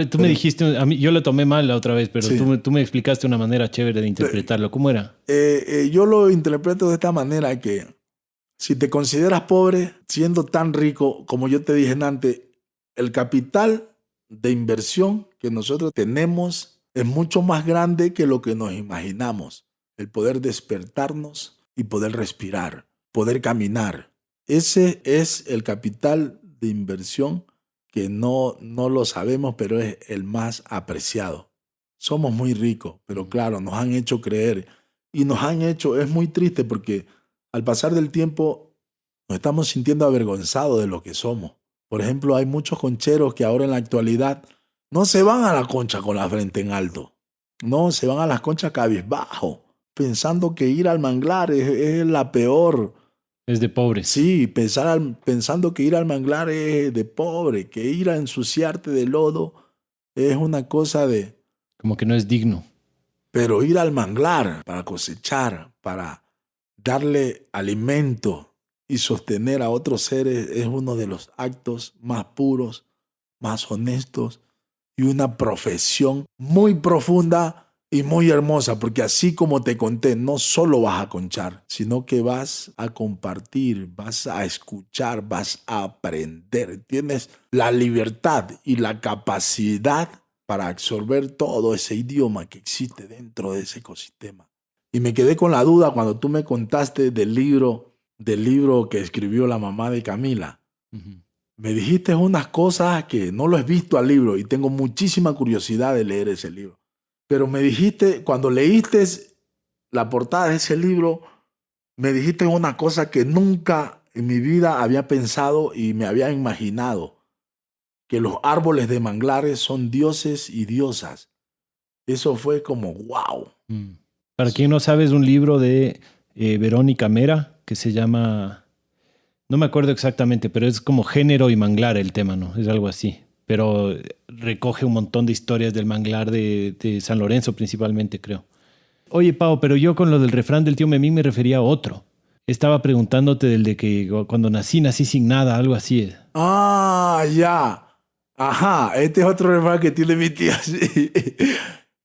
Tú me dijiste, a mí, yo lo tomé mal la otra vez, pero sí. tú me explicaste una manera chévere de interpretarlo. ¿Cómo era? Yo lo interpreto de esta manera que si te consideras pobre, siendo tan rico, como yo te dije antes, el capital de inversión que nosotros tenemos es mucho más grande que lo que nos imaginamos. El poder despertarnos y poder respirar, poder caminar. Ese es el capital de inversión que no lo sabemos, pero es el más apreciado. Somos muy ricos, pero claro, nos han hecho creer y es muy triste porque al pasar del tiempo nos estamos sintiendo avergonzados de lo que somos. Por ejemplo, hay muchos concheros que ahora en la actualidad no se van a la concha con la frente en alto. No, se van a las conchas cabizbajo, pensando que ir al manglar es la peor. Es de pobres. Sí, pensando que ir al manglar es de pobre, que ir a ensuciarte de lodo es una cosa de... Como que no es digno. Pero ir al manglar para cosechar, para darle alimento y sostener a otros seres es uno de los actos más puros, más honestos y una profesión muy profunda y muy hermosa, porque así como te conté, no solo vas a conchar, sino que vas a compartir, vas a escuchar, vas a aprender. Tienes la libertad y la capacidad para absorber todo ese idioma que existe dentro de ese ecosistema. Y me quedé con la duda cuando tú me contaste del libro que escribió la mamá de Camila. Uh-huh. Me dijiste unas cosas que no lo he visto al libro y tengo muchísima curiosidad de leer ese libro. Pero me dijiste, cuando leíste la portada de ese libro, me dijiste una cosa que nunca en mi vida había pensado y me había imaginado, que los árboles de manglares son dioses y diosas. Eso fue como wow. Para quien no sabe, es un libro de Verónica Mera que se llama, no me acuerdo exactamente, pero es como género y manglar el tema, ¿no? Es algo así. Pero recoge un montón de historias del manglar de San Lorenzo principalmente, creo. Oye, Pau, pero yo con lo del refrán del tío Memín me refería a otro. Estaba preguntándote del de que cuando nací sin nada, algo así. Ah, ya. Ajá, este es otro refrán que tiene mi tía, sí,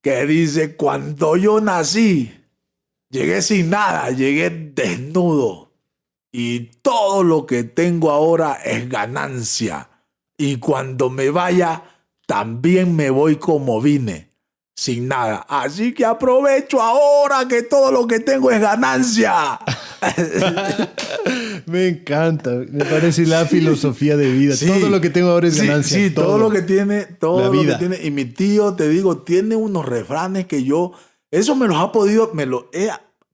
que dice, cuando yo nací, llegué sin nada, llegué desnudo. Y todo lo que tengo ahora es ganancia. Y cuando me vaya, también me voy como vine, sin nada. Así que aprovecho ahora que todo lo que tengo es ganancia. Me encanta, me parece la filosofía de vida. Sí, todo lo que tengo ahora es ganancia. Sí, todo lo que tiene, todo la lo vida. que tiene. Y mi tío, te digo, tiene unos refranes que yo, eso me lo he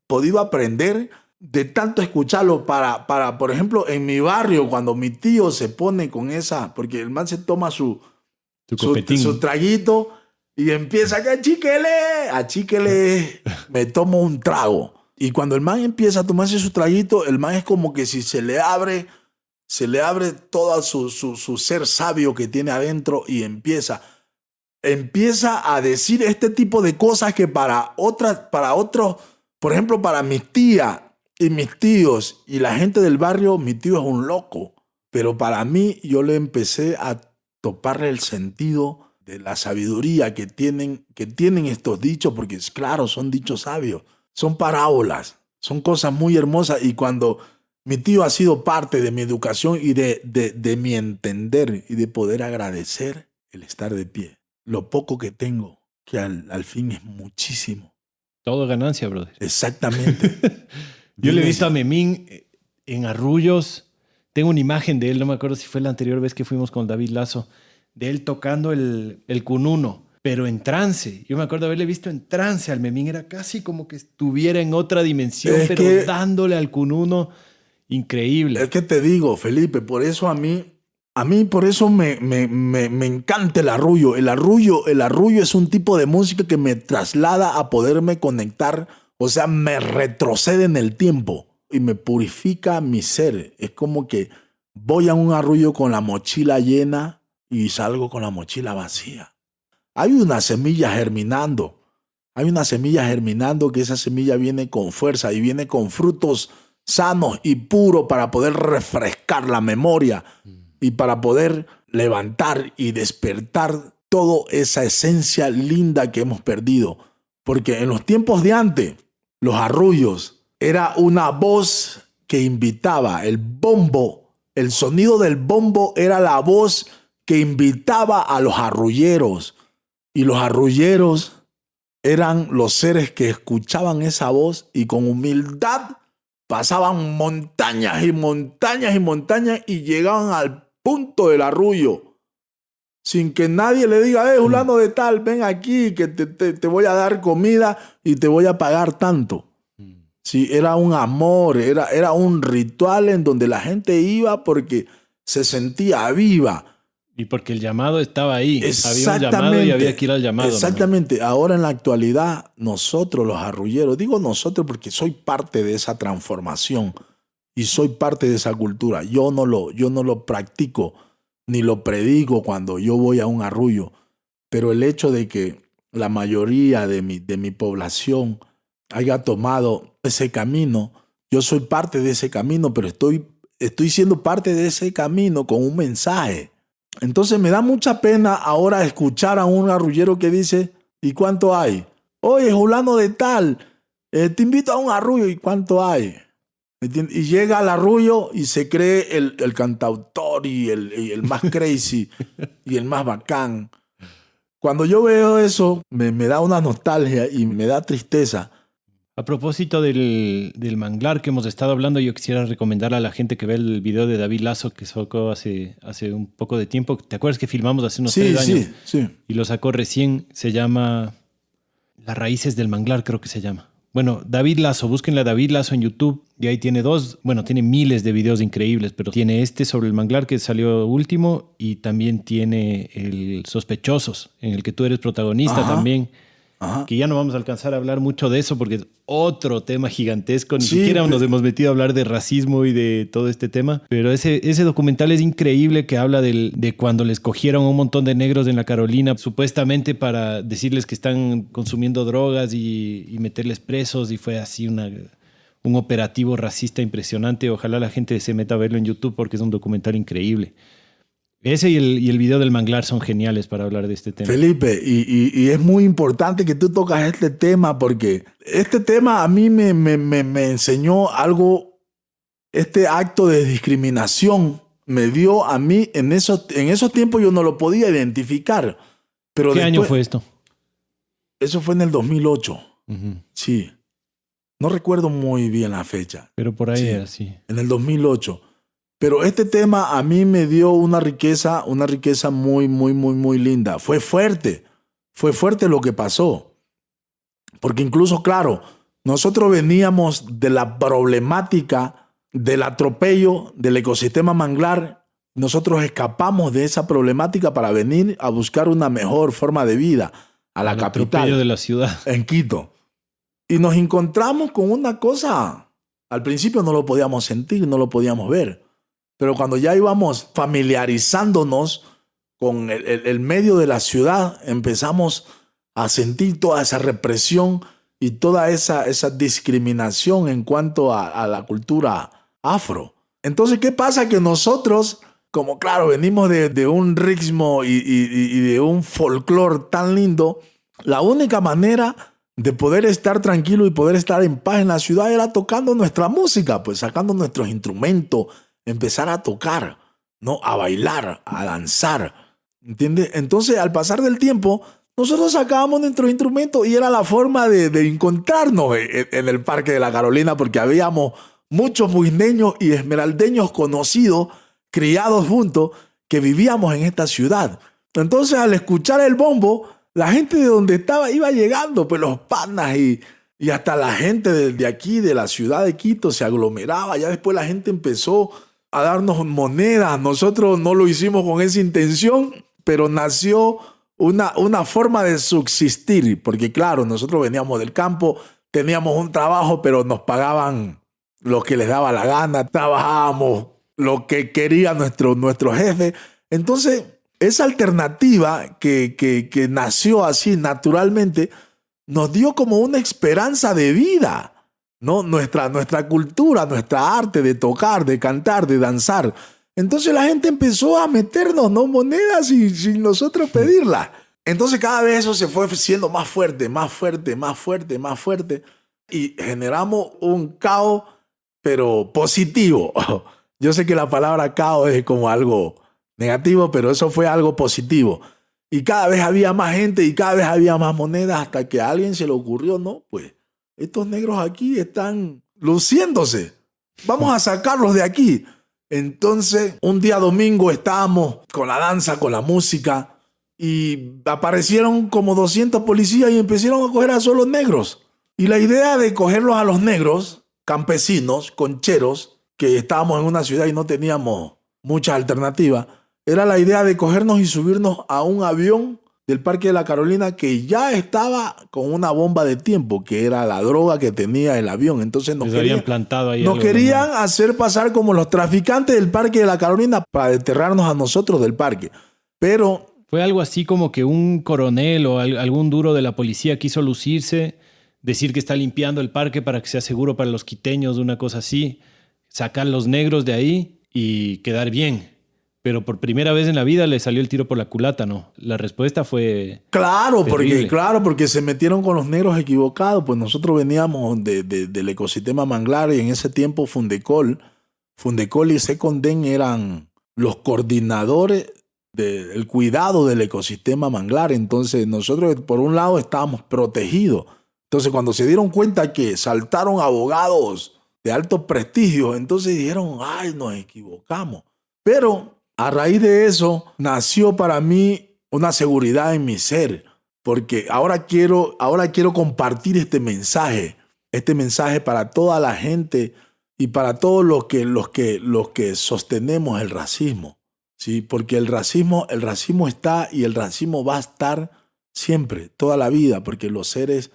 podido aprender de tanto escucharlo para, por ejemplo, en mi barrio, cuando mi tío se pone con esa, porque el man se toma su traguito y empieza a chiquele, me tomo un trago. Y cuando el man empieza a tomarse su traguito, el man es como que si se le abre todo su ser sabio que tiene adentro y empieza a decir este tipo de cosas que para otros, por ejemplo, para mis tías y mis tíos y la gente del barrio, mi tío es un loco. Pero para mí, yo le empecé a toparle el sentido de la sabiduría que tienen estos dichos, porque claro, son dichos sabios, son parábolas, son cosas muy hermosas. Y cuando mi tío ha sido parte de mi educación y de mi entender y de poder agradecer el estar de pie, lo poco que tengo, que al fin es muchísimo. Todo ganancia, brother. Exactamente. Yo le he visto a Memín en Arrullos. Tengo una imagen de él, no me acuerdo si fue la anterior vez que fuimos con David Lazo, de él tocando el cununo, pero en trance. Yo me acuerdo haberle visto en trance al Memín. Era casi como que estuviera en otra dimensión, pero dándole al cununo. Increíble. Es que te digo, Felipe, por eso a mí por eso me encanta el arrullo. El arrullo es un tipo de música que me traslada a poderme conectar, o sea, me retrocede en el tiempo y me purifica mi ser. Es como que voy a un arrullo con la mochila llena y salgo con la mochila vacía. Hay una semilla germinando. Que esa semilla viene con fuerza y viene con frutos sanos y puros para poder refrescar la memoria y para poder levantar y despertar toda esa esencia linda que hemos perdido. Porque en los tiempos de antes, los arrullos era una voz que invitaba, el bombo, el sonido del bombo era la voz que invitaba a los arrulleros. Y los arrulleros eran los seres que escuchaban esa voz y con humildad pasaban montañas y montañas y montañas y llegaban al punto del arrullo. Sin que nadie le diga, fulano de tal, ven aquí que te voy a dar comida y te voy a pagar tanto. Sí, era un amor, era un ritual en donde la gente iba porque se sentía viva. Y porque el llamado estaba ahí. Había un llamado y había que ir al llamado. Exactamente. ¿No? Ahora en la actualidad, nosotros los arrulleros, digo nosotros porque soy parte de esa transformación y soy parte de esa cultura. Yo no lo practico ni lo predico cuando yo voy a un arrullo. Pero el hecho de que la mayoría de mi población haya tomado ese camino, yo soy parte de ese camino, pero estoy siendo parte de ese camino con un mensaje. Entonces me da mucha pena ahora escuchar a un arrullero que dice, ¿y cuánto hay? Oye, fulano de tal, te invito a un arrullo, ¿y cuánto hay? Y llega al arrullo y se cree el cantautor y el más crazy y el más bacán. Cuando yo veo eso, me da una nostalgia y me da tristeza. A propósito del manglar que hemos estado hablando, yo quisiera recomendar a la gente que ve el video de David Lazo que sacó hace un poco de tiempo. ¿Te acuerdas que filmamos hace unos 3 años? Sí. Y lo sacó recién. Se llama Las raíces del manglar, creo que se llama. Bueno, David Lazo, búsquenle a David Lazo en YouTube y ahí tiene tiene miles de videos increíbles, pero tiene este sobre el manglar que salió último y también tiene el Sospechosos, en el que tú eres protagonista también. Ajá. Que ya no vamos a alcanzar a hablar mucho de eso porque es otro tema gigantesco. Ni siquiera nos hemos metido a hablar de racismo y de todo este tema. Pero ese documental es increíble, que habla de cuando les cogieron a un montón de negros en la Carolina, supuestamente para decirles que están consumiendo drogas y meterles presos. Y fue así un operativo racista impresionante. Ojalá la gente se meta a verlo en YouTube porque es un documental increíble. Ese y el video del manglar son geniales para hablar de este tema. Felipe, y es muy importante que tú tocas este tema porque este tema a mí me enseñó algo. Este acto de discriminación me dio a mí, en esos tiempos yo no lo podía identificar. Pero ¿Qué año fue esto? Eso fue en el 2008. Sí. No recuerdo muy bien la fecha. Pero por ahí era así. En el 2008. Pero este tema a mí me dio una riqueza muy, muy, muy, muy linda. Fue fuerte lo que pasó. Porque incluso, claro, nosotros veníamos de la problemática del atropello del ecosistema manglar. Nosotros escapamos de esa problemática para venir a buscar una mejor forma de vida a la capital. El atropello de la ciudad. En Quito. Y nos encontramos con una cosa. Al principio no lo podíamos sentir, no lo podíamos ver. Pero cuando ya íbamos familiarizándonos con el medio de la ciudad, empezamos a sentir toda esa represión y toda esa discriminación en cuanto a la cultura afro. Entonces, ¿qué pasa? Que nosotros, como claro, venimos de un ritmo y de un folclore tan lindo, la única manera de poder estar tranquilo y poder estar en paz en la ciudad era tocando nuestra música, pues sacando nuestros instrumentos, empezar a tocar, ¿no? A bailar, a danzar, ¿entiendes? Entonces, al pasar del tiempo, nosotros sacábamos nuestros instrumentos y era la forma de encontrarnos en el Parque de la Carolina, porque habíamos muchos buineños y esmeraldeños conocidos, criados juntos, que vivíamos en esta ciudad. Entonces, al escuchar el bombo, la gente de donde estaba iba llegando, pues los panas y hasta la gente de aquí, de la ciudad de Quito, se aglomeraba. Ya después la gente empezó a darnos monedas. Nosotros no lo hicimos con esa intención, pero nació una forma de subsistir, porque claro, nosotros veníamos del campo, teníamos un trabajo, pero nos pagaban lo que les daba la gana, trabajábamos lo que quería nuestro jefe. Entonces, esa alternativa que nació así naturalmente nos dio como una esperanza de vida, ¿no? Nuestra cultura, nuestra arte de tocar, de cantar, de danzar. Entonces la gente empezó a meternos, ¿no? Monedas sin nosotros pedirlas. Entonces cada vez eso se fue siendo más fuerte, más fuerte, más fuerte, más fuerte. Y generamos un caos, pero positivo. Yo sé que la palabra caos es como algo negativo, pero eso fue algo positivo. Y cada vez había más gente y cada vez había más monedas hasta que a alguien se le ocurrió, no, pues estos negros aquí están luciéndose. Vamos a sacarlos de aquí. Entonces, un día domingo estábamos con la danza, con la música y aparecieron como 200 policías y empezaron a coger a solo negros. Y la idea de cogerlos a los negros, campesinos, concheros, que estábamos en una ciudad y no teníamos muchas alternativas, era la idea de cogernos y subirnos a un avión del Parque de la Carolina que ya estaba con una bomba de tiempo, que era la droga que tenía el avión. Entonces nos querían hacer pasar como los traficantes del Parque de la Carolina para desterrarnos a nosotros del parque. Pero fue algo así como que un coronel o algún duro de la policía quiso lucirse, decir que está limpiando el parque para que sea seguro para los quiteños, una cosa así, sacar los negros de ahí y quedar bien. Pero por primera vez en la vida le salió el tiro por la culata, ¿no? La respuesta fue Claro, porque se metieron con los negros equivocados. Pues nosotros veníamos del ecosistema manglar y en ese tiempo Fundecol y Seconden eran los coordinadores del cuidado del ecosistema manglar. Entonces nosotros por un lado estábamos protegidos. Entonces cuando se dieron cuenta que saltaron abogados de alto prestigio, entonces dijeron, ay, nos equivocamos. Pero a raíz de eso nació para mí una seguridad en mi ser, porque ahora quiero compartir este mensaje Este mensaje para toda la gente y para todos los que sostenemos el racismo, ¿sí? Porque el racismo está y el racismo va a estar siempre, toda la vida, porque los seres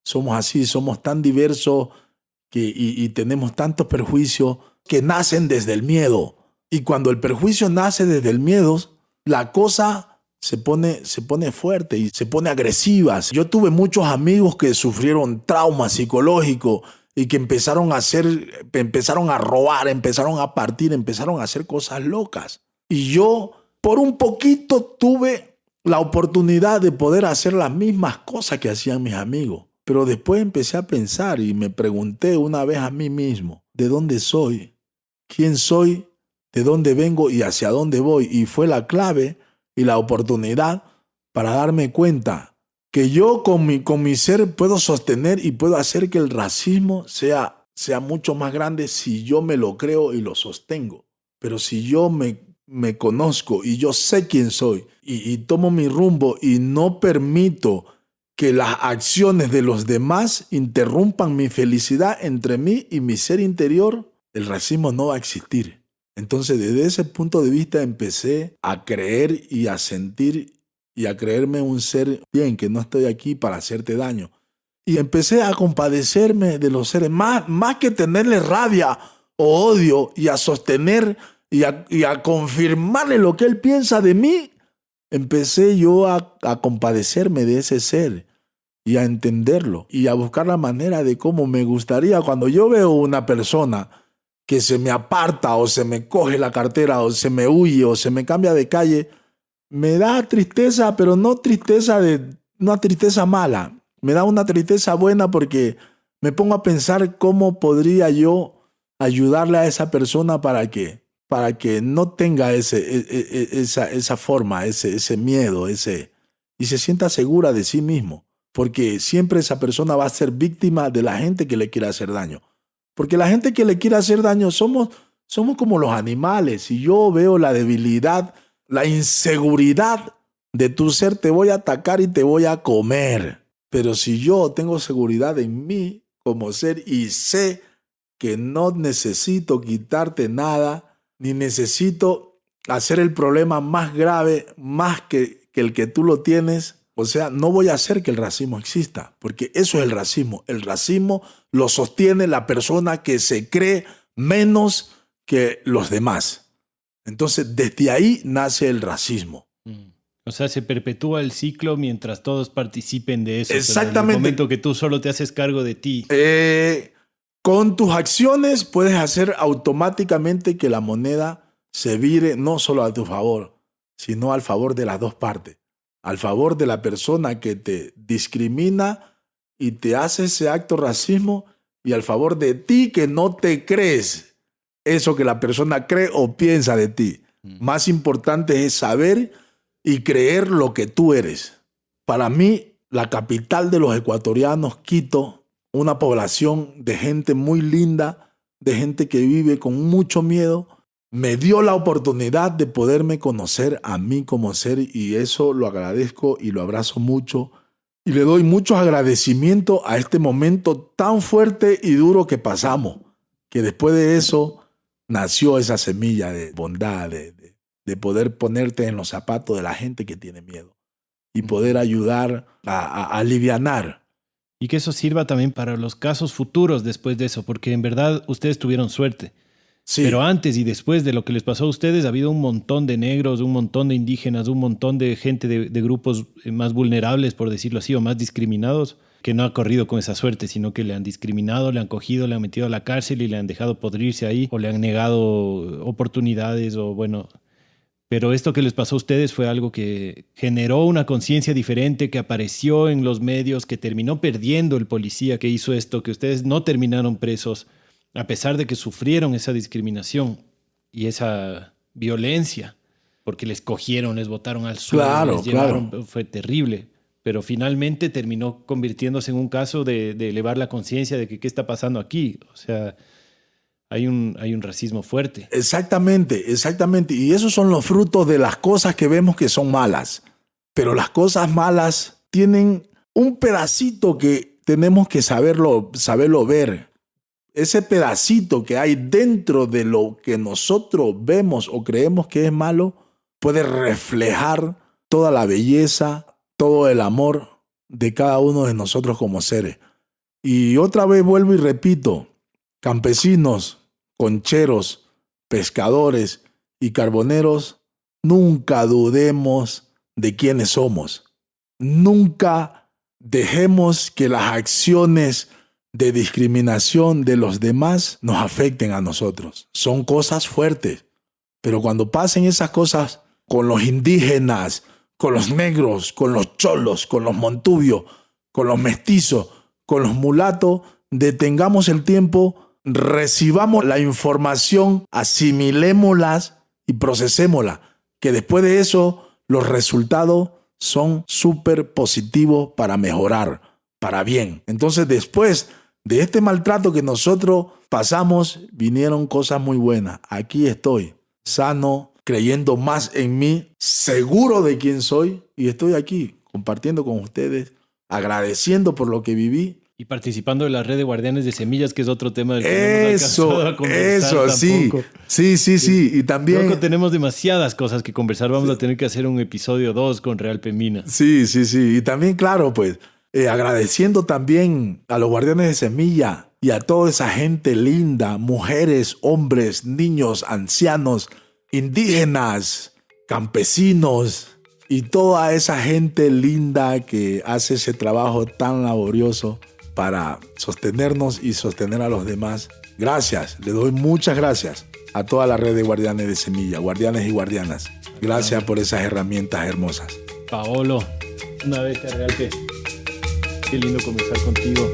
somos así, somos tan diversos y tenemos tantos perjuicios que nacen desde el miedo. Y cuando el perjuicio nace desde el miedo, la cosa se pone fuerte y se pone agresiva. Yo tuve muchos amigos que sufrieron traumas psicológicos y que empezaron a robar, empezaron a partir, empezaron a hacer cosas locas. Y yo, por un poquito, tuve la oportunidad de poder hacer las mismas cosas que hacían mis amigos. Pero después empecé a pensar y me pregunté una vez a mí mismo, ¿de dónde soy? ¿Quién soy? ¿De dónde vengo y hacia dónde voy? Y fue la clave y la oportunidad para darme cuenta que yo con mi ser puedo sostener y puedo hacer que el racismo sea mucho más grande si yo me lo creo y lo sostengo. Pero si yo me conozco y yo sé quién soy y tomo mi rumbo y no permito que las acciones de los demás interrumpan mi felicidad entre mí y mi ser interior, el racismo no va a existir. Entonces, desde ese punto de vista empecé a creer y a sentir y a creerme un ser bien, que no estoy aquí para hacerte daño. Y empecé a compadecerme de los seres, más que tenerle rabia o odio y a sostener y a confirmarle lo que él piensa de mí. Empecé yo a compadecerme de ese ser y a entenderlo y a buscar la manera de cómo me gustaría cuando yo veo una persona que se me aparta o se me coge la cartera o se me huye o se me cambia de calle, me da tristeza, pero no una tristeza mala. Me da una tristeza buena porque me pongo a pensar cómo podría yo ayudarle a esa persona para que no tenga esa forma, ese miedo, y se sienta segura de sí mismo. Porque siempre esa persona va a ser víctima de la gente que le quiere hacer daño. Porque la gente que le quiere hacer daño somos como los animales. Si yo veo la debilidad, la inseguridad de tu ser, te voy a atacar y te voy a comer. Pero si yo tengo seguridad en mí como ser y sé que no necesito quitarte nada, ni necesito hacer el problema más grave, más que el que tú lo tienes, o sea, no voy a hacer que el racismo exista, porque eso es el racismo. El racismo lo sostiene la persona que se cree menos que los demás. Entonces, desde ahí nace el racismo. O sea, se perpetúa el ciclo mientras todos participen de eso. Exactamente. Pero en el momento que tú solo te haces cargo de ti. Con tus acciones puedes hacer automáticamente que la moneda se vire no solo a tu favor, sino al favor de las dos partes. Al favor de la persona que te discrimina y te hace ese acto racismo y al favor de ti que no te crees eso que la persona cree o piensa de ti. Más importante es saber y creer lo que tú eres. Para mí, la capital de los ecuatorianos, Quito, una población de gente muy linda, de gente que vive con mucho miedo, me dio la oportunidad de poderme conocer a mí como ser y eso lo agradezco y lo abrazo mucho y le doy muchos agradecimientos a este momento tan fuerte y duro que pasamos, que después de eso nació esa semilla de bondad, de poder ponerte en los zapatos de la gente que tiene miedo y poder ayudar a alivianar. Y que eso sirva también para los casos futuros después de eso, porque en verdad ustedes tuvieron suerte. Sí. Pero antes y después de lo que les pasó a ustedes, ha habido un montón de negros, un montón de indígenas, un montón de gente de grupos más vulnerables, por decirlo así, o más discriminados, que no ha corrido con esa suerte, sino que le han discriminado, le han cogido, le han metido a la cárcel y le han dejado podrirse ahí, o le han negado oportunidades, o bueno. Pero esto que les pasó a ustedes fue algo que generó una conciencia diferente, que apareció en los medios, que terminó perdiendo el policía que hizo esto, que ustedes no terminaron presos, a pesar de que sufrieron esa discriminación y esa violencia, porque les cogieron, les botaron al suelo, les llevaron, fue terrible. Pero finalmente terminó convirtiéndose en un caso de elevar la conciencia de que qué está pasando aquí. O sea, hay un racismo fuerte. Exactamente. Y esos son los frutos de las cosas que vemos que son malas. Pero las cosas malas tienen un pedacito que tenemos que saberlo ver. Ese pedacito que hay dentro de lo que nosotros vemos o creemos que es malo puede reflejar toda la belleza, todo el amor de cada uno de nosotros como seres. Y otra vez vuelvo y repito, campesinos, concheros, pescadores y carboneros, nunca dudemos de quiénes somos. Nunca dejemos que las acciones de discriminación de los demás nos afecten a nosotros. Son cosas fuertes, pero cuando pasen esas cosas con los indígenas, con los negros, con los cholos, con los montubios, con los mestizos, con los mulatos, detengamos el tiempo, recibamos la información, asimilémoslas y procesémosla, que después de eso los resultados son súper positivos para mejorar, para bien. Entonces, después de este maltrato que nosotros pasamos, vinieron cosas muy buenas. Aquí estoy, sano, creyendo más en mí, seguro de quién soy, y estoy aquí compartiendo con ustedes, agradeciendo por lo que viví. Y participando de la red de guardianes de semillas, que es otro tema del que no hemos alcanzado a conversar tampoco. Sí. Y también... Creo que tenemos demasiadas cosas que conversar. Vamos a tener que hacer un episodio 2 con Real Pemina. Sí. Y también, claro, pues, agradeciendo también a los guardianes de semilla y a toda esa gente linda, mujeres, hombres, niños, ancianos, indígenas, campesinos y toda esa gente linda que hace ese trabajo tan laborioso para sostenernos y sostener a los demás. Gracias, le doy muchas gracias a toda la red de guardianes de semilla, guardianes y guardianas. Gracias por esas herramientas hermosas. Paolo, una vez real que qué lindo conversar contigo.